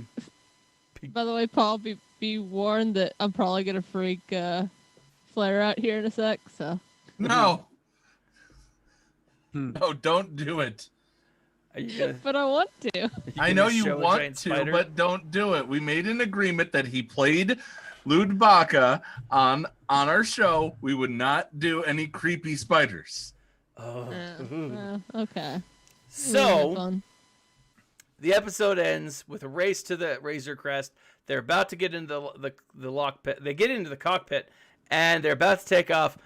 the way, Paul, be warned that I'm probably gonna freak Flare out here in a sec. So No. No, don't do it. Are you gonna, but I want to. I know you show a want giant to, spider? but don't do it. We made an agreement that he played Lud Baka on our show. We would not do any creepy spiders. Oh. Ooh. Okay. So the episode ends with a race to the Razor Crest. They're about to get into the lock pit. They get into the cockpit, and they're about to take off.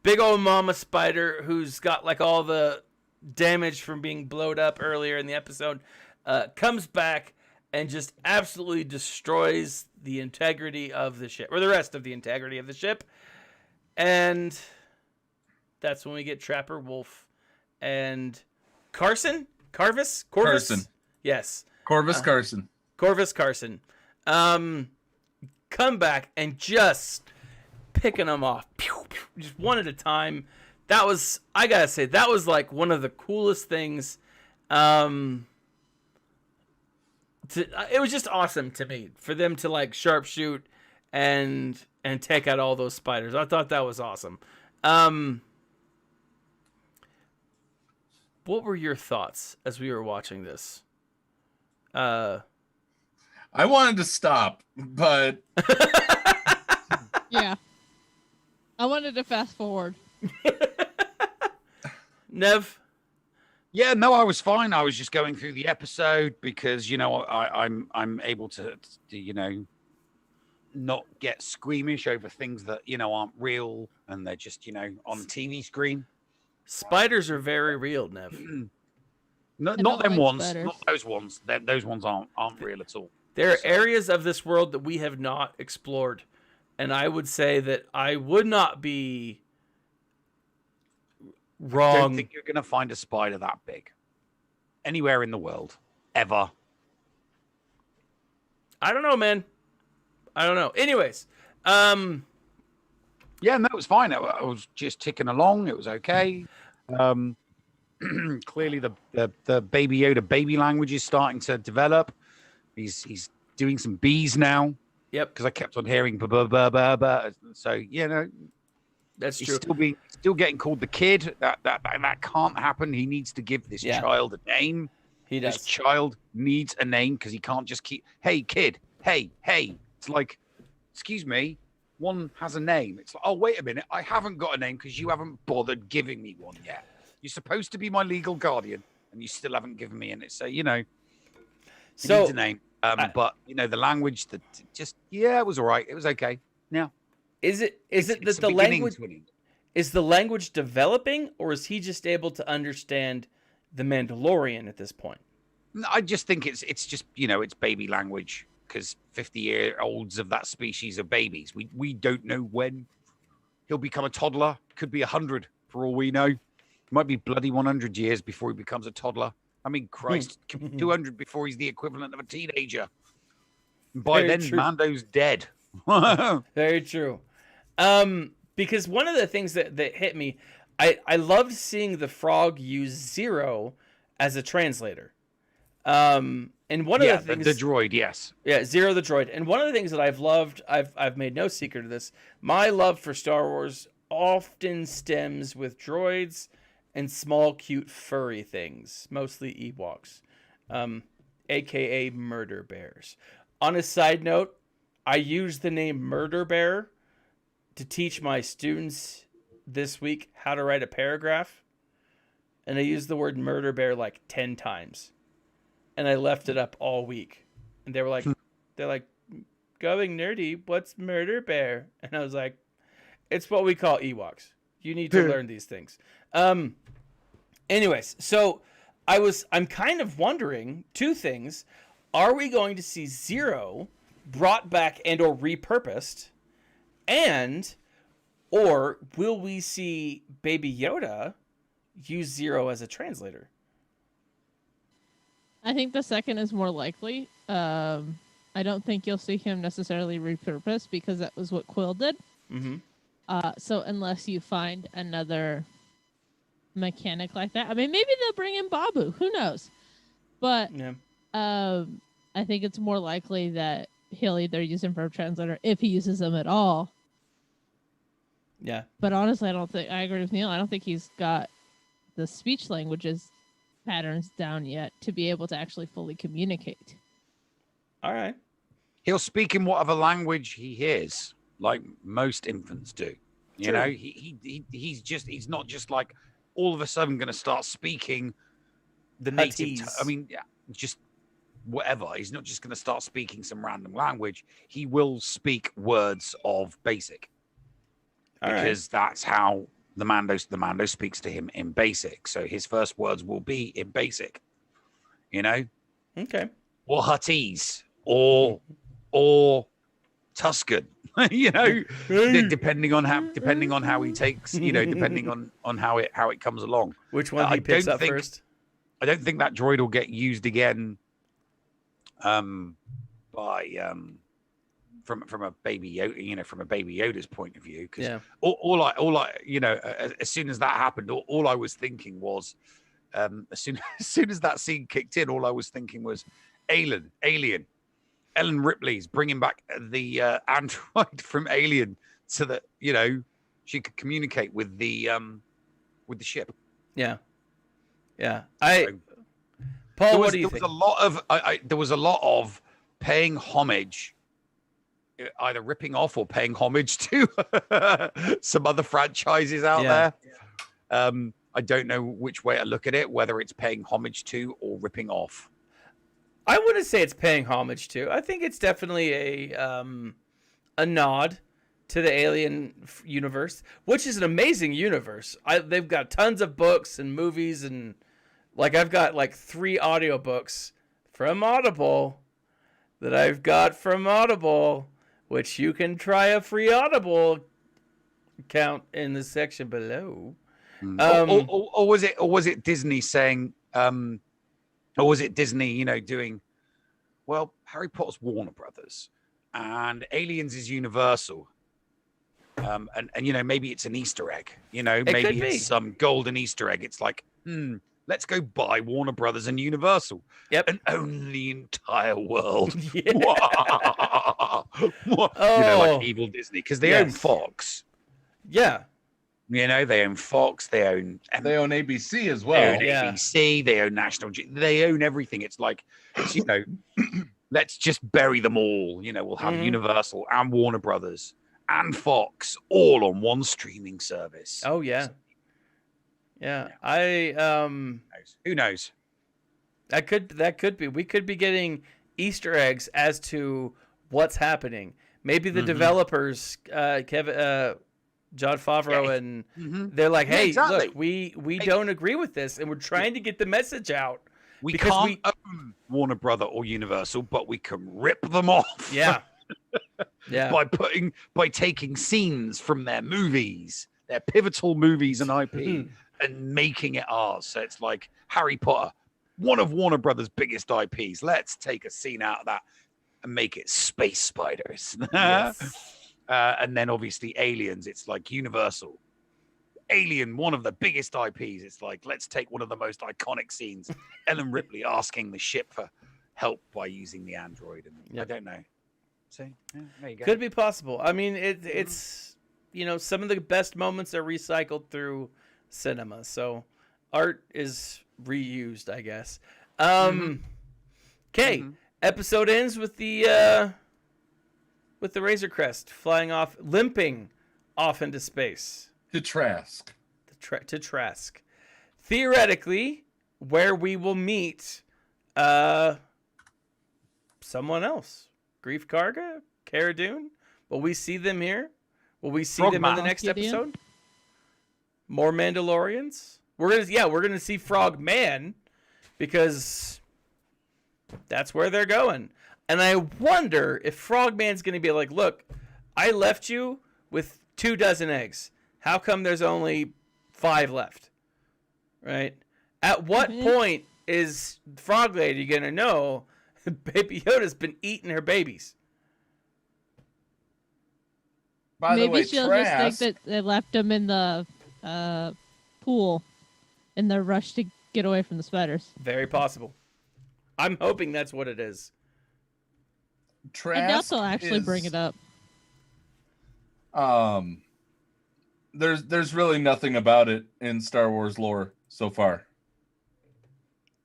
Big old mama spider, who's got like all the damage from being blowed up earlier in the episode, comes back and just absolutely destroys the integrity of the ship, or the rest of the integrity of the ship. And that's when we get Trapper Wolf and Carvis? Carson. Yes. Corvus Carson. Corvus Carson. Come back and just picking them off. Pew, pew, just one at a time. That was, I gotta say, that was like one of the coolest things. It was just awesome to me for them to like sharpshoot and take out all those spiders. I thought that was awesome. What were your thoughts as we were watching this? I wanted to stop, but Yeah. I wanted to fast forward. Nev? Yeah, no, I was fine. I was just going through the episode because, you know, I'm able to, you know, not get squeamish over things that, you know, aren't real and they're just, you know, on the TV screen. Spiders are very real, Nev. Not don't them like ones. spiders. Not those ones. Those ones aren't real at all. There are areas of this world that we have not explored. And I would say that I would not be I wrong. don't think you're going to find a spider that big anywhere in the world, ever. I don't know, man. I don't know. Anyways, Yeah, no, it was fine. I was just ticking along. It was okay. Clearly, the Baby Yoda baby language is starting to develop. He's doing some B's now. Yep, Because I kept on hearing ba ba ba ba ba. So you know, that's he's true. still getting called the kid. That can't happen. He needs to give this Yeah. child a name. He This does. child needs a name because he can't just keep, hey kid, hey. It's like, excuse me, one has a name. It's like, oh wait a minute, I haven't got a name because you haven't bothered giving me one yet. You're supposed to be my legal guardian, and you still haven't given me any. So you know, he needs a name. But you know, the language that just it was all right. It was okay. Yeah. Is it that It's the beginning language to an end. is the language developing, or is he just able to understand the Mandalorian at this point? No, I just think it's just, you know, it's baby language because 50-year-olds of that species are babies. We don't know when he'll become a toddler. Could be 100 for all we know. Might be bloody 100 years before he becomes a toddler. I mean, Christ, could be 200 before he's the equivalent of a teenager. And by Very then, true. Mando's dead. Very true. Because one of the things that hit me, I loved seeing the frog use Zero as a translator. And one of the things, the droid, yes. yeah, Zero the droid. And one of the things that I've loved, I've made no secret of this. My love for Star Wars often stems with droids and small, cute, furry things, mostly Ewoks, aka murder bears. On a side note, I use the name Murder Bear to teach my students this week how to write a paragraph, and I used the word murder bear like 10 times, and I left it up all week, and they're like, going nerdy, what's murder bear? And I was like, it's what we call Ewoks. You need to learn these things. Anyways, so I'm kind of wondering two things. Are we going to see Zero brought back and or repurposed? Or will we see Baby Yoda use Zero as a translator? I think the second is more likely. I don't think you'll see him necessarily repurposed because that was what Quill did. Mm-hmm. So unless you find another mechanic like that, I mean, maybe they'll bring in Babu. Who knows? But Yeah. I think it's more likely that he'll either use him for a translator if he uses them at all. Yeah. But honestly, I agree with Neil. I don't think he's got the speech languages patterns down yet to be able to actually fully communicate. All right. He'll speak in whatever language he hears, like most infants do. You know, he's not just like all of a sudden going to start speaking the native. Huttese. I mean, just whatever. He's not just going to start speaking some random language. He will speak words of basic, because that's how the Mando speaks to him in basic. So his first words will be in basic. You know. Okay. Or Huttese, or Tuscan. You know, depending on how he takes. You know, depending on how it comes along. Which one he picks up first? I don't think that droid will get used again. From a baby Yoda, you know, from a baby Yoda's point of view, because all I, you know, as soon as that happened, all I was thinking was, as soon as that scene kicked in, all I was thinking was, Alien, Ellen Ripley's bringing back the android from Alien so that, you know, she could communicate with the ship. Yeah. Paul, what do you think? There was a lot of paying homage, either ripping off or paying homage to some other franchises out there. I don't know which way to look at it, whether it's paying homage to or ripping off. I wouldn't say it's paying homage to. I think it's definitely a nod to the Alien universe, which is an amazing universe. They've got tons of books and movies, and like I've got like 3 audiobooks from Audible that I've got from Audible, which you can try a free Audible account in the section below. Or was it Disney saying, or was it Disney, you know, doing, well, Harry Potter's Warner Brothers and Aliens is Universal. And you know, maybe it's an Easter egg, you know, maybe it's some golden Easter egg. It's like, let's go buy Warner Brothers and Universal. Yep. And own the entire world. Yeah. You know, like evil Disney, because they own Fox. Yeah. You know, they own Fox, they own ABC as well. They own ABC, they own they own everything. It's like, you know, let's just bury them all. You know, we'll have Universal and Warner Brothers and Fox all on one streaming service. Oh yeah. Yeah. Who knows? That could be. We could be getting Easter eggs as to what's happening. Maybe the developers, John Favreau, and they're like, "Hey, look, we don't agree with this, and we're trying to get the message out. We can't own Warner Brother or Universal, but we can rip them off. Yeah, yeah. by taking scenes from their movies, their pivotal movies and IP, and making it ours. So it's like Harry Potter, one of Warner Brothers' biggest IPs. Let's take a scene out of that and make it space spiders." Yes. And then obviously Aliens, it's like Universal. Alien, one of the biggest IPs. It's like, let's take one of the most iconic scenes. Ellen Ripley asking the ship for help by using the android. And I don't know. So, there you go. Could be possible. I mean, it's, you know, some of the best moments are recycled through cinema. So art is reused, I guess. Okay. Episode ends with the Razor Crest flying off, limping off into space. To Trask. To Trask. Theoretically, where we will meet someone else. Grief Karga? Cara Dune? Will we see them here? Will we see them in the next episode? More Mandalorians? We're gonna see Frog Man, because that's where they're going. And I wonder if Frogman's going to be like, look, I left you with 24 eggs. How come there's only 5 left? Right? At what point is Frog Lady going to know Baby Yoda's been eating her babies? By the Maybe way, she'll Trask, just think that they left him in the pool in their rush to get away from the spiders. Very possible. I'm hoping that's what it is. Trask I doubt they'll actually bring it up. There's really nothing about it in Star Wars lore so far.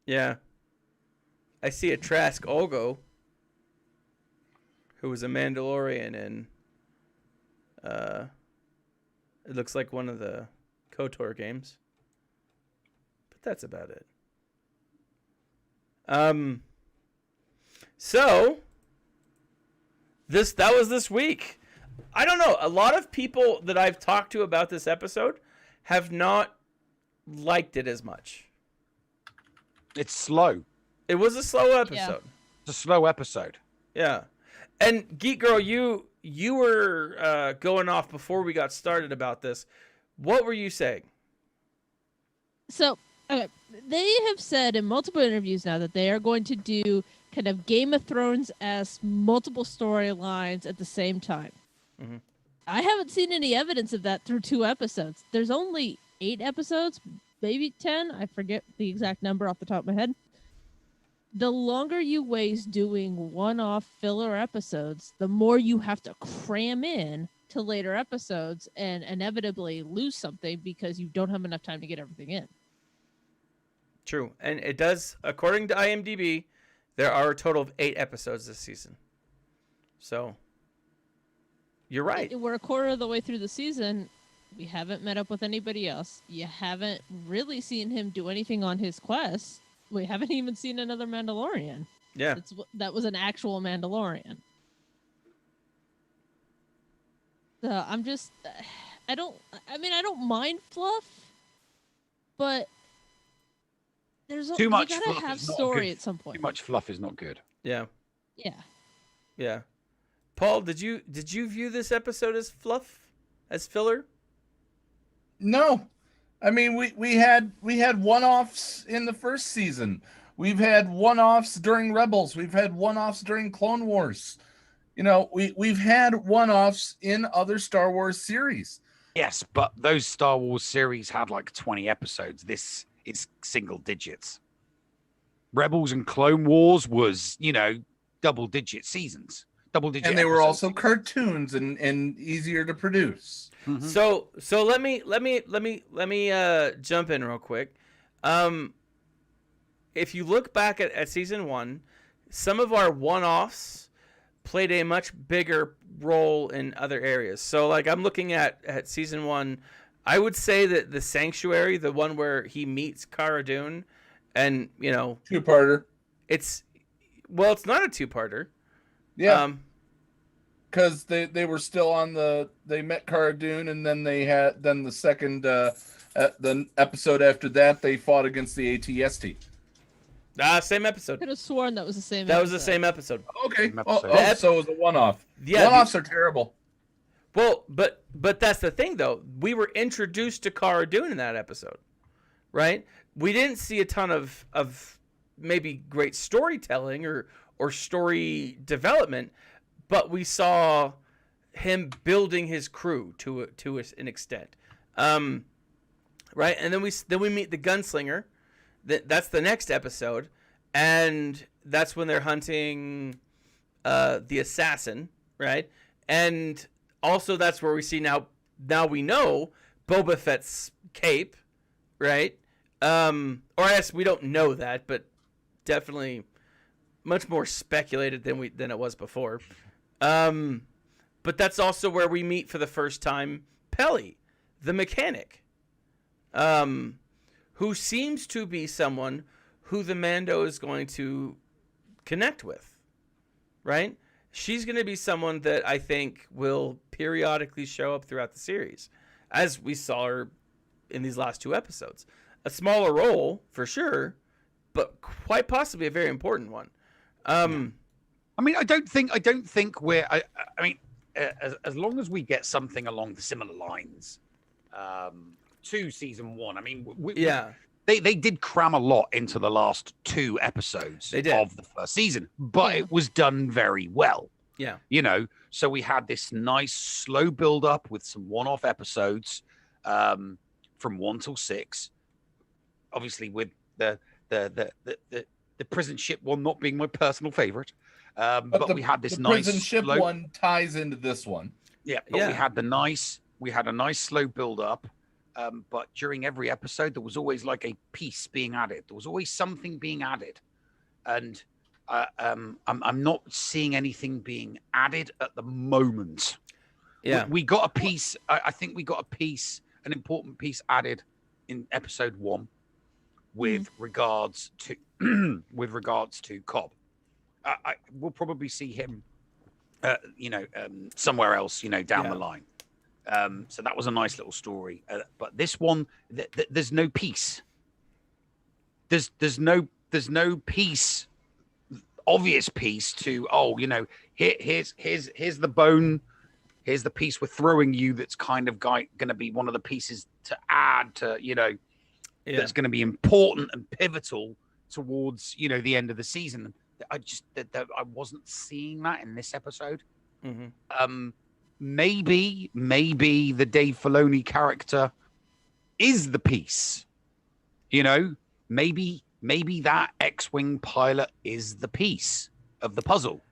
Yeah. I see a Trask Olgo, who was a Mandalorian in it looks like one of the KOTOR games. But that's about it. So that was this week. I don't know. A lot of people that I've talked to about this episode have not liked it as much. It's slow. It was a slow episode. Yeah. It's a slow episode. Yeah. And Geek Girl, you were going off before we got started about this. What were you saying? So, okay, they have said in multiple interviews now that they are going to do kind of Game of Thrones-esque multiple storylines at the same time. Mm-hmm. I haven't seen any evidence of that through 2 episodes. There's only 8 episodes, maybe 10. I forget the exact number off the top of my head. The longer you waste doing one-off filler episodes, the more you have to cram in to later episodes and inevitably lose something because you don't have enough time to get everything in. True. And it does, according to IMDb, there are a total of 8 episodes this season. So, you're right. We're a quarter of the way through the season. We haven't met up with anybody else. You haven't really seen him do anything on his quest. We haven't even seen another Mandalorian. Yeah. That was an actual Mandalorian. So I'm just, I don't mind fluff, but there's Too much you gotta fluff have is not story good. at some point. Too much fluff is not good. Yeah. Yeah. Yeah. Paul, did you view this episode as fluff? As filler? No, I mean we had one-offs in the first season. We've had one-offs during Rebels. We've had one-offs during Clone Wars. You know, we've had one-offs in other Star Wars series. Yes, but those Star Wars series had like 20 episodes. This is single digits. Rebels and Clone Wars was, double-digit seasons. Double-digit And they were episodes. also cartoons and easier to produce. Mhm. So let me jump in real quick. If you look back at season 1, some of our one-offs played a much bigger role in other areas. So like I'm looking at season 1, I would say that the Sanctuary, the one where he meets Cara Dune, and 2-parter. it's not a 2-parter. Yeah. Because they were still on they met Cara Dune, and then the second the episode after that they fought against the AT-ST. Same episode. Could have sworn that was the same. That was the same episode. Okay. Same episode. So it was a one-off. Yeah, one-offs are terrible. Well, but that's the thing though. We were introduced to Cara Dune in that episode, right? We didn't see a ton of maybe great storytelling or story development, but we saw him building his crew to an extent, right? And then we meet the gunslinger. That's the next episode, and that's when they're hunting the assassin, right? And also that's where we see now we know Boba Fett's cape, right? Or I guess we don't know that, but definitely much more speculated than it was before. But that's also where we meet for the first time Peli, the mechanic, who seems to be someone who the Mando is going to connect with, right? She's going to be someone that I think will periodically show up throughout the series, as we saw her in these last 2 episodes. A smaller role, for sure, but quite possibly a very important one. I mean, I don't think we're. I mean, as long as we get something along the similar lines to season 1. I mean, they did cram a lot into the last 2 episodes of the first season, but it was done very well. Yeah. So we had this nice slow build up with some one-off episodes from 1 till 6. Obviously, with the prison ship one not being my personal favorite, but we had this the nice prison ship slow... one ties into this one. Yeah, but we had a nice slow build up. But during every episode, there was always like a piece being added. There was always something being added, and I'm not seeing anything being added at the moment. Yeah, we got a piece. I think we got a piece, an important piece added in episode 1 with regards to Cobb. We'll probably see him, somewhere else, down the line. So that was a nice little story. But this one, there's no piece. There's no piece, obvious piece to, here's the bone. Here's the piece we're throwing you that's kind of going to be one of the pieces to add to, that's going to be important and pivotal towards, the end of the season. I wasn't seeing that in this episode. Mm-hmm. Maybe the Dave Filoni character is the piece. Maybe that X-Wing pilot is the piece of the puzzle.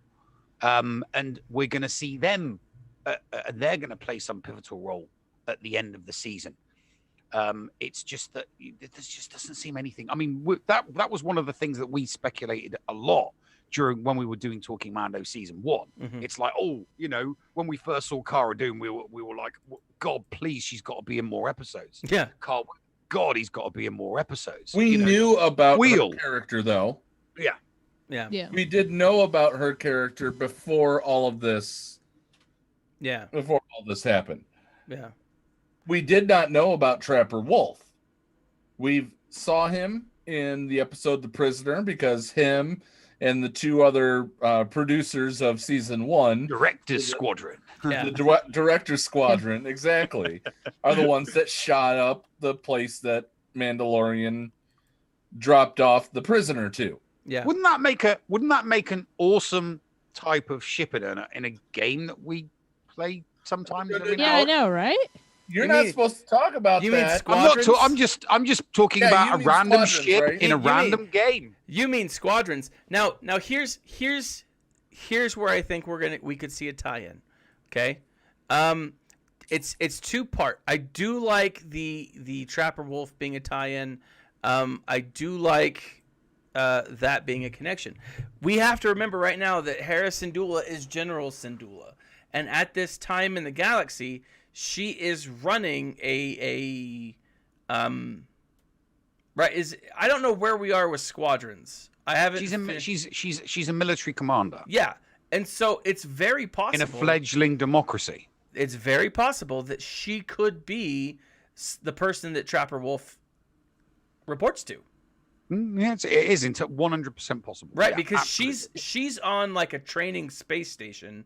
And we're going to see them. They're going to play some pivotal role at the end of the season. It's just that there just doesn't seem anything. I mean, that was one of the things that we speculated a lot when we were doing Talking Mando season 1. Mm-hmm. It's like, when we first saw Cara Dune, we were like, God, please, she's got to be in more episodes. Yeah. God, he's got to be in more episodes. We knew about her character, though. Yeah. We did know about her character before all of this. Yeah. Before all this happened. Yeah. We did not know about Trapper Wolf. We saw him in the episode The Prisoner because him and the 2 other producers of season 1, Director's Squadron. The Director's Squadron, exactly, are the ones that shot up the place that Mandalorian dropped off the prisoner to. Yeah. Wouldn't that make an awesome type of ship in a game that we play sometimes? I know, right? You're not supposed to talk about that. I'm just talking about a random ship, right? In a random game. You mean squadrons. Now here's where I think we could see a tie-in. Okay? It's 2-part. I do like the Trapper Wolf being a tie-in. I do like that being a connection. We have to remember right now that Hera Syndulla is General Syndulla. And at this time in the galaxy, she is running I don't know where we are with squadrons. I haven't. She's a military commander. Yeah, and so it's very possible in a fledgling democracy. It's very possible that she could be the person that Trapper Wolf reports to. Yeah, it is 100% possible. Right, yeah, because absolutely. she's on like a training space station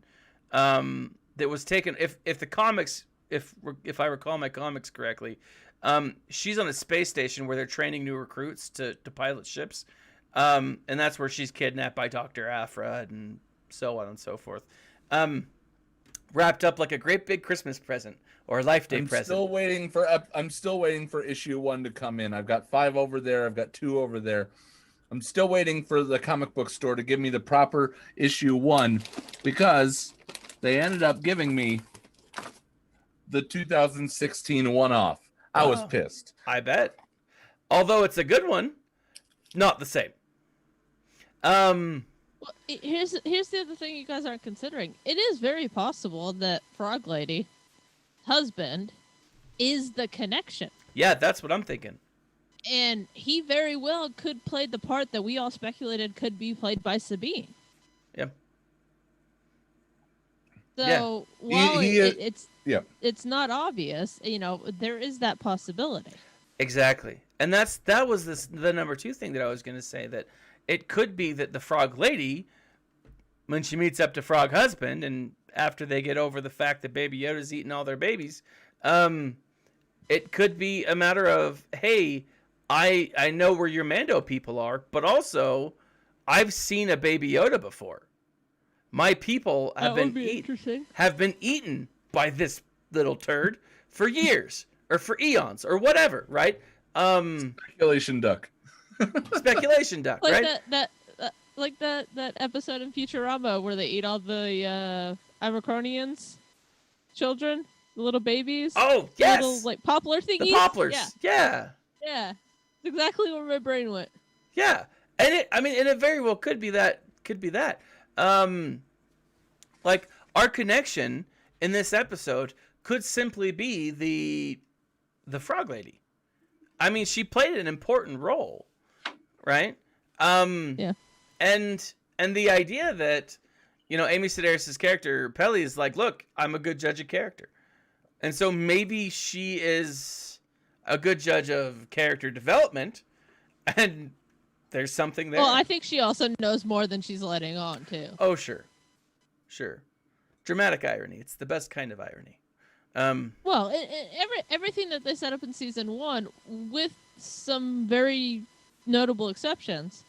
that was taken. If the comics, if I recall my comics correctly, she's on a space station where they're training new recruits to pilot ships, and that's where she's kidnapped by Dr. Aphra and so on and so forth. Wrapped up like a great big Christmas present or a Life Day present. I'm still waiting for issue 1 to come in. I've got 5 over there. I've got 2 over there. I'm still waiting for the comic book store to give me the proper issue 1 because they ended up giving me the 2016 one-off. I was pissed. I bet. Although it's a good one, not the same. Well, here's the other thing you guys aren't considering. It is very possible that Frog Lady husband is the connection. Yeah, that's what I'm thinking. And he very well could play the part that we all speculated could be played by Sabine. Yep. So while it's not obvious, there is that possibility. Exactly. And that was the number 2 thing that I was going to say, that it could be that the Frog Lady, when she meets up to Frog Husband, and after they get over the fact that Baby Yoda's eating all their babies, it could be a matter of, hey, I know where your Mando people are, but also I've seen a Baby Yoda before. My people have That would be interesting. have been eaten by this little turd for years or for eons or whatever, right? Speculation duck. Speculation duck, Like right? that episode in Futurama where they eat all the Amacronians children, the little babies. Oh, The yes. little like poplar thingies. The poplars. Yeah. Yeah. It's exactly where my brain went. Yeah. And it very well could be that. Like our connection in this episode could simply be the frog lady. I mean, she played an important role, right? Yeah. And the idea that, Amy Sedaris' character, Pelly, is like, look, I'm a good judge of character. And so maybe she is a good judge of character development, and there's something there. Well, I think she also knows more than she's letting on, too. Oh, sure. Dramatic irony. It's the best kind of irony. Well, everything that they set up in season 1, with some very notable exceptions,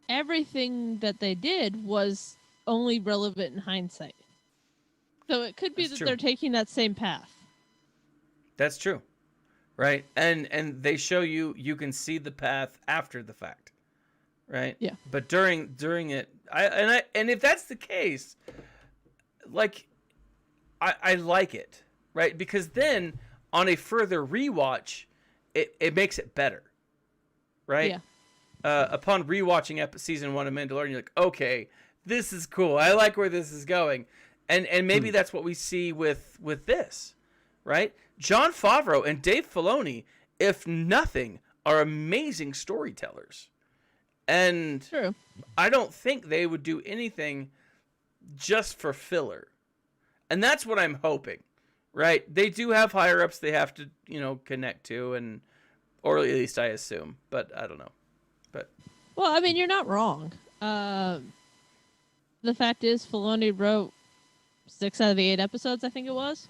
everything that they did was only relevant in hindsight. So it could be That's that true. they're taking that same path. That's true. Right? And they show you can see the path after the fact. Right? Yeah. But during it, and if that's the case, like I like it, right? Because then on a further rewatch, it makes it better. Right? Yeah. Upon rewatching season 1 of Mandalorian, you're like, okay, this is cool. I like where this is going. And maybe that's what we see with this, right? Jon Favreau and Dave Filoni, if nothing, are amazing storytellers. And True. I don't think they would do anything just for filler. And that's what I'm hoping, right? They do have higher ups they have to, connect to, or at least I assume, but I don't know. Well, I mean, you're not wrong. The fact is, Filoni wrote 6 out of the 8 episodes, I think it was,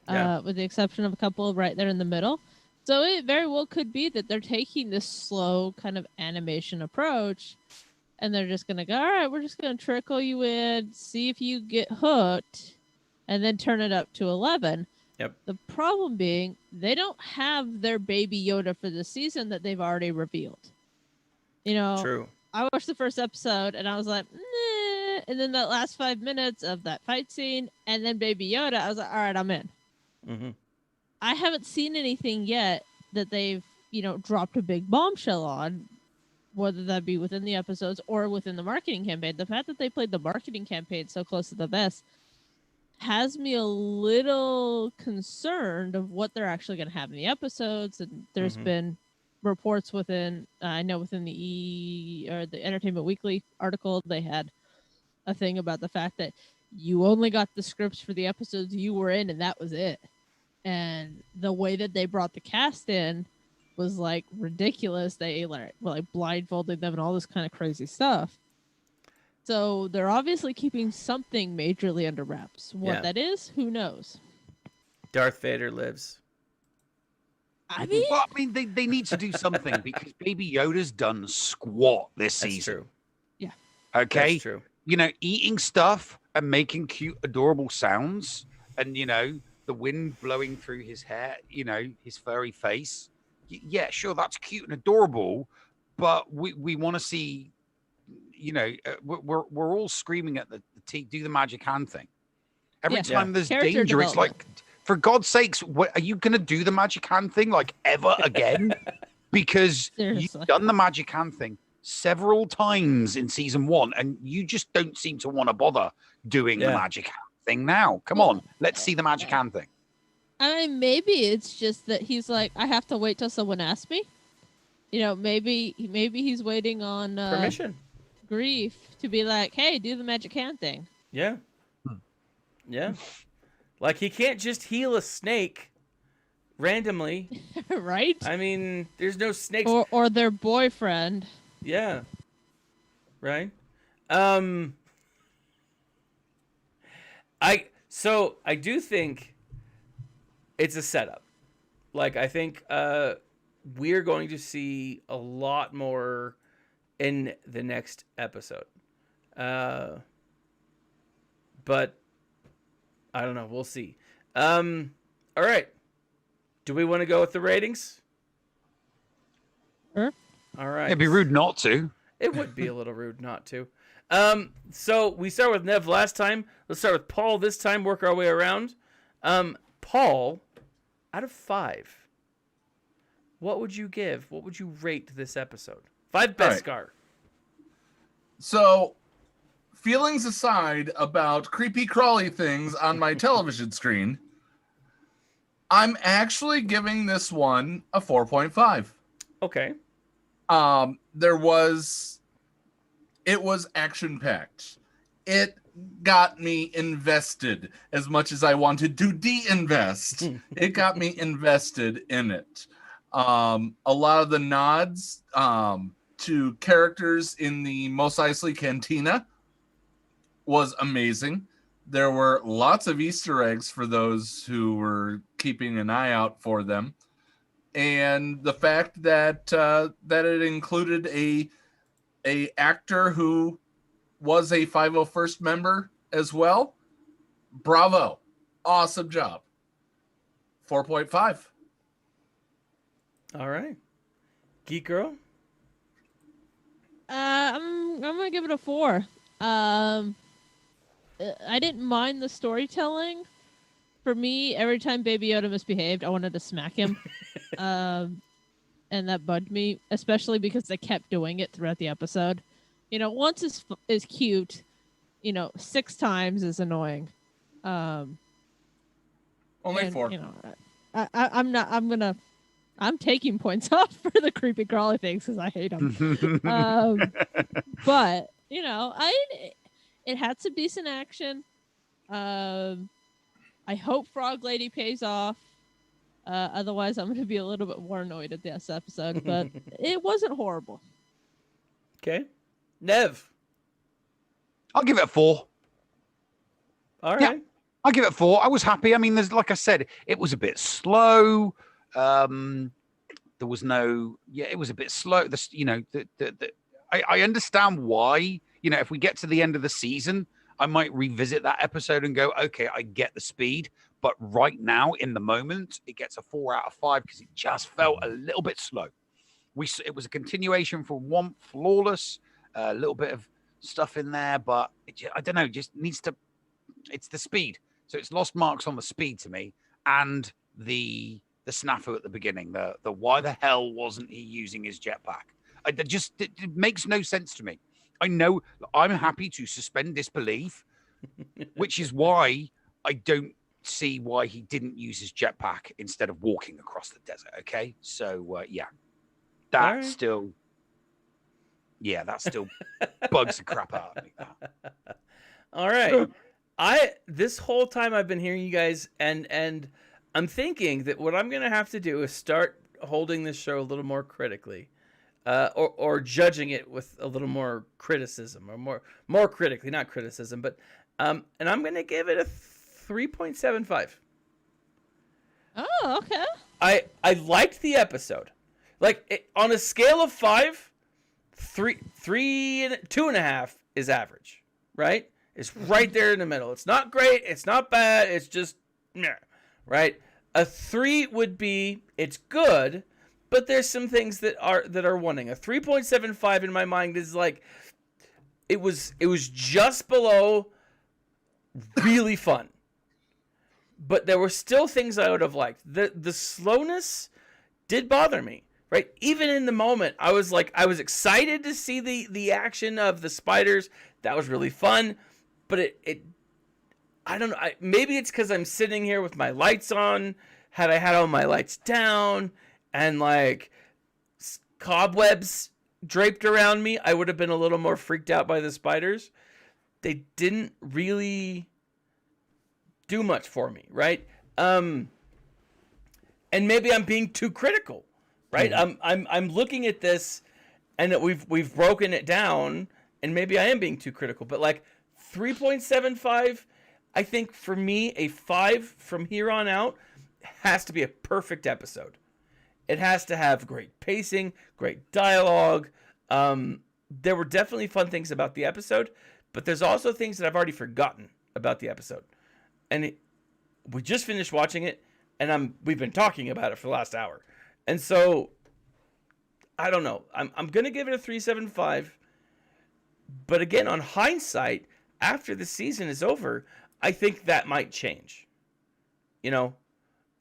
with the exception of a couple right there in the middle. So it very well could be that they're taking this slow kind of animation approach, and they're just going to go, all right, we're just going to trickle you in, see if you get hooked, and then turn it up to 11. Yep. The problem being, they don't have their baby Yoda for the season that they've already revealed. True. I watched the first episode, and I was like, nah. And then that last 5 minutes of that fight scene, and then Baby Yoda, I was like, all right, I'm in. Mm-hmm. I haven't seen anything yet that they've, dropped a big bombshell on, whether that be within the episodes or within the marketing campaign. The fact that they played the marketing campaign so close to the vest has me a little concerned of what they're actually going to have in the episodes. And there's been reports within the Entertainment Weekly article, they had a thing about the fact that you only got the scripts for the episodes you were in, and that was it. And the way that they brought the cast in was like ridiculous. They like blindfolded them and all this kind of crazy stuff. So they're obviously keeping something majorly under wraps. What that is, who knows? Darth Vader lives. I mean, Well, I mean, they need to do something because Baby Yoda's done squat this That's season. true. Yeah. Okay. That's true. Eating stuff and making cute, adorable sounds, and the wind blowing through his hair, his furry face. Yeah, sure, that's cute and adorable, but we want to see, we're all screaming at the do the magic hand thing. Every time there's Character danger, it's development. like, for God's sakes, are you going to do the magic hand thing like ever again? Because Seriously. you've done the magic hand thing several times in season 1, and you just don't seem to want to bother doing the magic hand thing now. Come on, let's see the magic hand thing. I mean, maybe it's just that he's like, I have to wait till someone asks me. Maybe he's waiting on Permission. Grief to be like, hey, do the magic hand thing. Yeah. Yeah. Like, he can't just heal a snake randomly. Right? I mean, there's no snakes. Or their boyfriend. Yeah. Right? I do think it's a setup. Like, I think we're going to see a lot more in the next episode. but I don't know. We'll see. All right. Do we want to go with the ratings? Sure. All right. It'd be rude not to. It would be a little rude not to. So we start with Nev last time. Let's start with Paul this time. Work our way around. Paul, out of 5, what would you give? What would you rate this episode? 5 Beskar. So, feelings aside about creepy crawly things on my television screen, I'm actually giving this one a 4.5. Okay. It was action-packed. It got me invested as much as I wanted to de-invest. It got me invested in it. A lot of the nods to characters in the Mos Eisley Cantina was amazing. There were lots of Easter eggs for those who were keeping an eye out for them. And the fact that that it included a actor who was a 501st member as well. Bravo. Awesome job. 4.5. All right. Geek Girl? I'm gonna give it a 4. I didn't mind the storytelling. For me, every time Baby Yoda misbehaved, I wanted to smack him. And that bugged me, especially because they kept doing it throughout the episode. Once is cute. 6 times is annoying. Only 4. I'm taking points off for the creepy crawly things because I hate them. But it had some decent action. I hope Frog Lady pays off. Otherwise, I'm going to be a little bit more annoyed at this episode. But it wasn't horrible. Okay. Nev? I'll give it a 4. All right. Yeah, I'll give it a 4. I was happy. I mean, like I said, it was a bit slow. There was no... Yeah, it was a bit slow. I understand why. If we get to the end of the season, I might revisit that episode and go, okay, I get the speed. But right now, in the moment, it gets a 4 out of 5 because it just felt a little bit slow. It was a continuation from one Flawless, a little bit of stuff in there, but I don't know, just needs to... It's the speed. So it's lost marks on the speed to me, and the snafu at the beginning. The why the hell wasn't he using his jetpack? It makes no sense to me. I know I'm happy to suspend disbelief, which is why I don't see why he didn't use his jetpack instead of walking across the desert. Okay, so that still bugs the crap out of me. All right. This whole time I've been hearing you guys, and I'm thinking that what I'm gonna have to do is start holding this show a little more critically, or judging it with a little more criticism, or more critically, not criticism, but and I'm gonna give it a 3.75. Oh, okay. I liked the episode, on a scale of 5, 2.5 is average, right? It's right there in the middle. It's not great. It's not bad. It's just, meh, right? A 3 would be, it's good, but there's some things that are wanting. A 3.75 in my mind is it was just below really fun, but there were still things I would have liked. The slowness did bother me, right? Even in the moment, I was excited to see the action of the spiders. That was really fun. But it I don't know. Maybe it's because I'm sitting here with my lights on. Had I had all my lights down and cobwebs draped around me, I would have been a little more freaked out by the spiders. They didn't really do much for me, right? And maybe I'm being too critical, right? Mm-hmm. I'm looking at this, and that we've broken it down, and maybe I am being too critical, but 3.75, I think for me, a 5 from here on out has to be a perfect episode. It has to have great pacing, great dialogue. There were definitely fun things about the episode, but there's also things that I've already forgotten about the episode, and we just finished watching it, and we've been talking about it for the last hour, and so I don't know. I'm gonna give it a 3.75, but again, on hindsight, after the season is over, I think that might change. You know,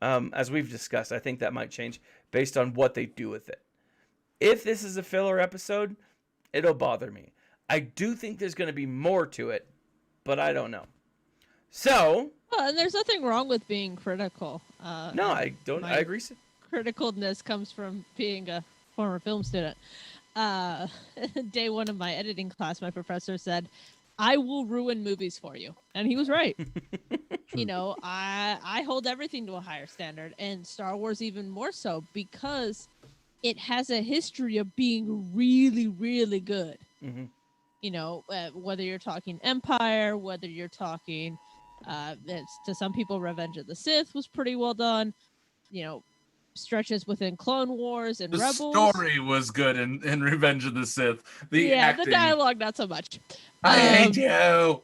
as we've discussed, I think that might change based on what they do with it. If this is a filler episode, it'll bother me. I do think there's going to be more to it, but I don't know. So, and there's nothing wrong with being critical. No, I don't. I agree. Criticalness comes from being a former film student. Day one of my editing class, my professor said, "I will ruin movies for you," and he was right. You know, I hold everything to a higher standard, and Star Wars even more so, because it has a history of being really, really good. Mm-hmm. You know, whether you're talking Empire, whether you're talking, to some people, Revenge of the Sith was pretty well done. You know, stretches within Clone Wars and Rebels. The story was good in Revenge of the Sith. The acting. The dialogue not so much. I hate you.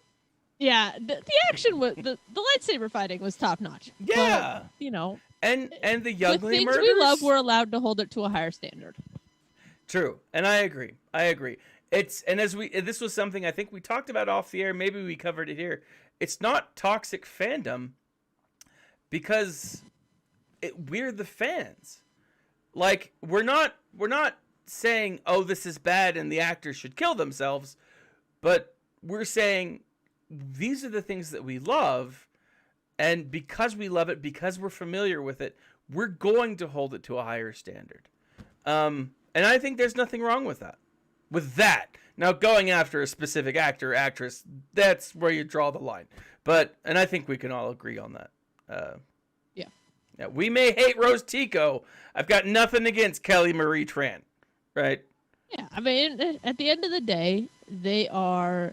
Yeah, the action was the lightsaber fighting was top notch. Yeah, but, you know, and the Youngly things murders we love, we're allowed to hold it to a higher standard. True, and I agree. This was something I think we talked about off the air. Maybe we covered it here. It's not toxic fandom because we're the fans. Like we're not saying, oh, this is bad and the actors should kill themselves, but we're saying these are the things that we love, and because we love it, because we're familiar with it, we're going to hold it to a higher standard. And I think there's nothing wrong with that. Now, going after a specific actor or actress, that's where you draw the line. And I think we can all agree on that. Yeah, we may hate Rose Tico. I've got nothing against Kelly Marie Tran, right? Yeah, I mean, at the end of the day, they are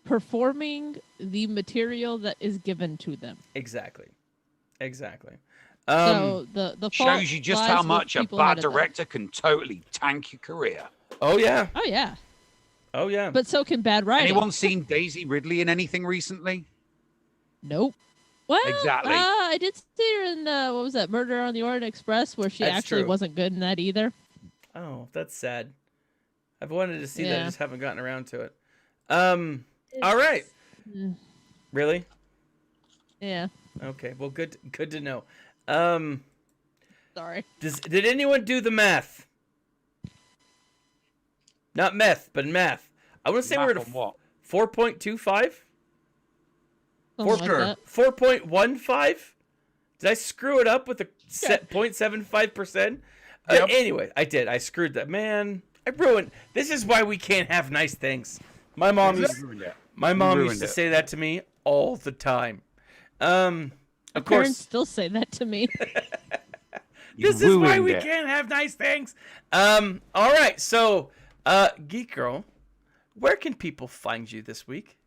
performing the material that is given to them. Exactly. So the shows you just how much a bad director can totally tank your career. Oh yeah. But so can bad writing. Anyone seen Daisy Ridley in anything recently? Nope. Well, exactly. I did see her in what was that, Murder on the Orient Express, where she actually wasn't good in that either. Oh, that's sad. I've wanted to see that, I just haven't gotten around to it. All right. Really? Yeah. Okay. Well, good to know. Sorry. Did anyone do the math? Not meth, but math. I want to say we're at 4.25. 4.15. Did I screw it up with the 0.75%? Yep. Anyway, I did. I screwed that. Man, I ruined. This is why we can't have nice things. My mom used to say that to me all the time. Of course, parents still say that to me. This is why we can't have nice things. All right, so Geek Girl, where can people find you this week?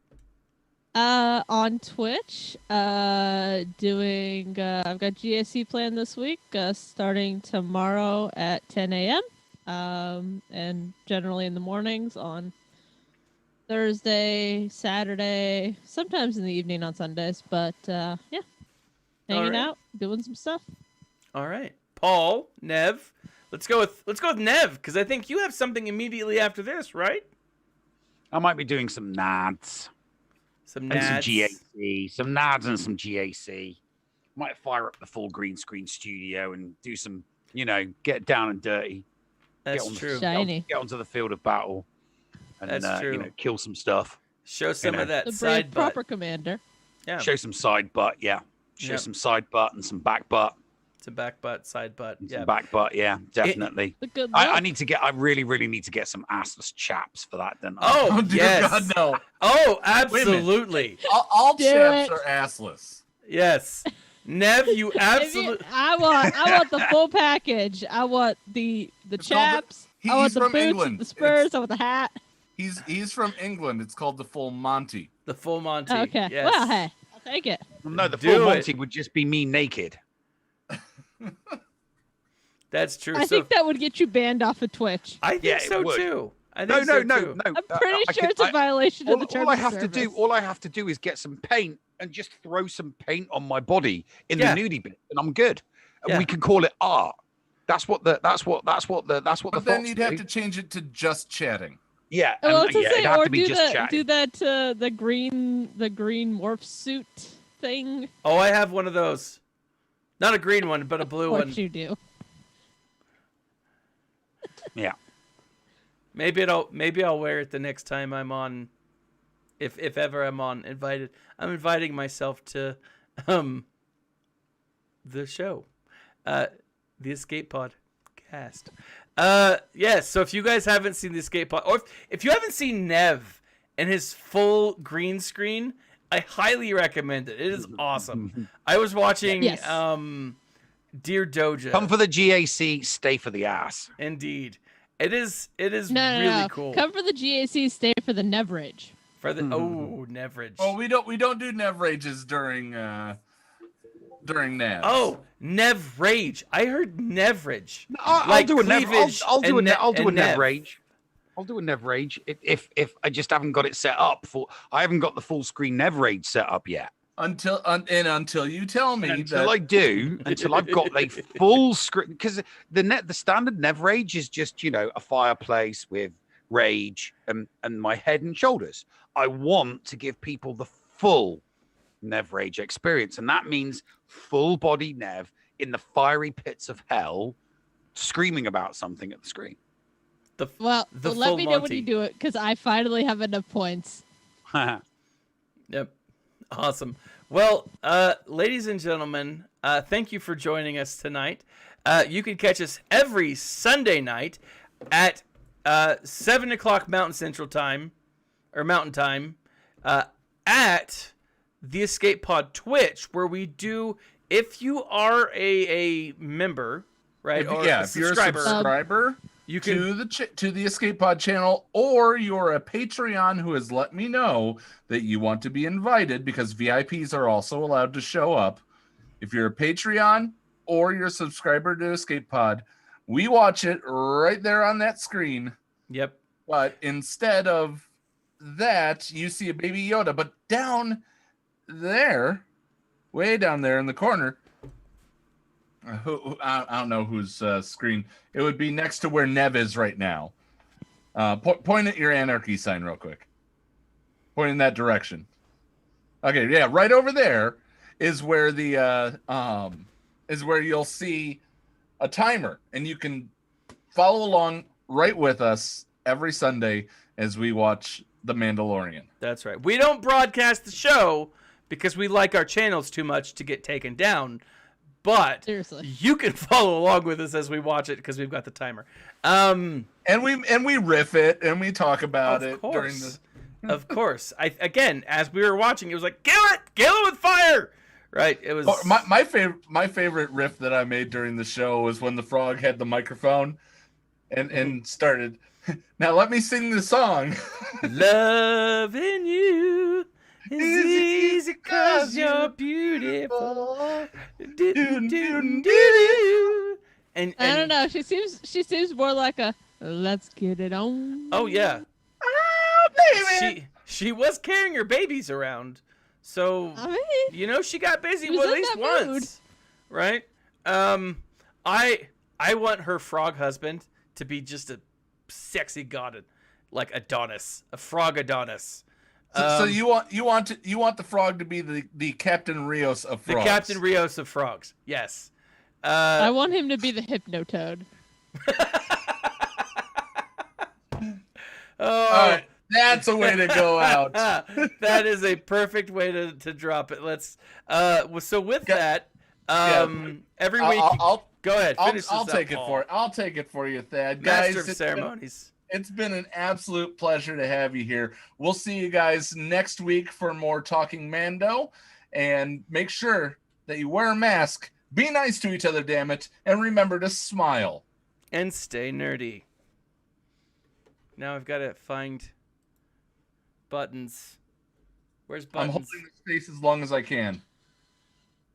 On Twitch, doing I've got GAC planned this week, starting tomorrow at 10 a.m. And generally in the mornings on Thursday, Saturday, sometimes in the evening on Sundays, but yeah, hanging out, doing some stuff. All right, Paul, Nev, let's go with Nev, because I think you have something immediately after this, right? I might be doing some nads. Some GAC. Some nads and some GAC. Might fire up the full green screen studio and do some, get down and dirty. That's true. Shiny. Get onto the field of battle. And that's true. Kill some stuff. Show some of that the side butt. proper commander. Yeah. Show some side butt, yeah. Show some side butt and some back butt. Some back butt, side butt. Yeah. Some back butt, yeah, definitely. I really, really need to get some assless chaps for that, don't I? Oh, dear yes. God, no. Oh, absolutely. All chaps are assless. Yes. Nev, you absolutely. I want the full package. I want the chaps. I want the boots, England. The spurs. I want the hat. He's from England. It's called the full Monty. The full Monty. Okay. Yes. Well, hey, I'll take it. No, the full Monty would just be me naked. That's true. I think that would get you banned off of Twitch. I think so too. I No, think no, so, no, too. no. I'm pretty sure it's a violation of the terms all I of have to do, service. all I have to do is get some paint and just throw some paint on my body in Yeah. the nudie bit, and I'm good. And Yeah. we can call it art. That's what the But then thoughts you'd have do. to change it to just chatting. Yeah, Well, and, to yeah, say, it'd have or to be do just the chatting. do that the green morph suit thing. Oh, I have one of those. Not a green one, but a blue Of one. course you do. Yeah. Maybe I'll wear it the next time I'm on, if ever I'm on invited. I'm inviting myself to, the show, the Escape Pod cast. Yes. So if you guys haven't seen the Escape Pod, or if you haven't seen Nev and his full green screen, I highly recommend it. It is awesome. I was watching, Yes. Dear Doja. Come for the GAC, stay for the ass. Indeed. It is No, really cool. Come for the GAC, stay for the Neverage. For the Neverage. Oh, we don't do Nev rages during Nev. Oh, Nev Rage. I heard Nevrage. I'll do a Nev. I'll do a and Nev rage. I'll do a Nev rage if I just haven't got it set up for. I haven't got the full screen Nev rage set up yet. Until you tell me Until I do, until I've got a full screen, because the standard Nev rage is just a fireplace with rage and my head and shoulders. I want to give people the full Nev rage experience, and that means full body Nev in the fiery pits of hell, screaming about something at the screen. Well, the let full me know when Monty. you do it, because I finally have enough points. Yep. Awesome. Well, ladies and gentlemen, thank you for joining us tonight. You can catch us every Sunday night at 7 o'clock Mountain Time, at the Escape Pod Twitch, where we do, if you are a member, right? If you're a subscriber, you can to the Escape Pod channel, or you're a Patreon who has let me know that you want to be invited, because VIPs are also allowed to show up. If you're a Patreon or you're a subscriber to Escape Pod, we watch it right there on that screen. Yep. But instead of that, you see a baby Yoda. But down there, way down there in the corner, I don't know whose screen. It would be next to where Nev is right now. Point at your anarchy sign real quick. Point in that direction. Okay, yeah, right over there is where the is where you'll see a timer, and you can follow along right with us every Sunday as we watch The Mandalorian. That's right. We don't broadcast the show because we like our channels too much to get taken down. But Seriously, you can follow along with us as we watch it because we've got the timer. And we riff it and we talk about it during the. Of course. Again, as we were watching, it was like, kill it with fire. Right. It was my favorite riff that I made during the show was when the frog had the microphone and started. Now let me sing the song. Loving you is easy 'cause you're beautiful. And I don't know. She seems more like a let's get it on. Oh yeah. Oh, baby. She was carrying her babies around, so I mean, she got busy She was with at in least that once, right? I want her frog husband to be just a sexy god, like Adonis, a frog Adonis. So you want the frog to be the Captain Rios of frogs. The Captain Rios of frogs. Yes. I want him to be the Hypnotoad. Oh, All right, that's a way to go out. That is a perfect way to drop it. Let's. So with that, every week. Go ahead. I'll take it for it. I'll take it for you, Thad. Master Guys, of ceremonies. It's been an absolute pleasure to have you here. We'll see you guys next week for more Talking Mando. And make sure that you wear a mask, be nice to each other, damn it, and remember to smile. And stay nerdy. Now I've got to find buttons. Where's buttons? I'm holding the space as long as I can.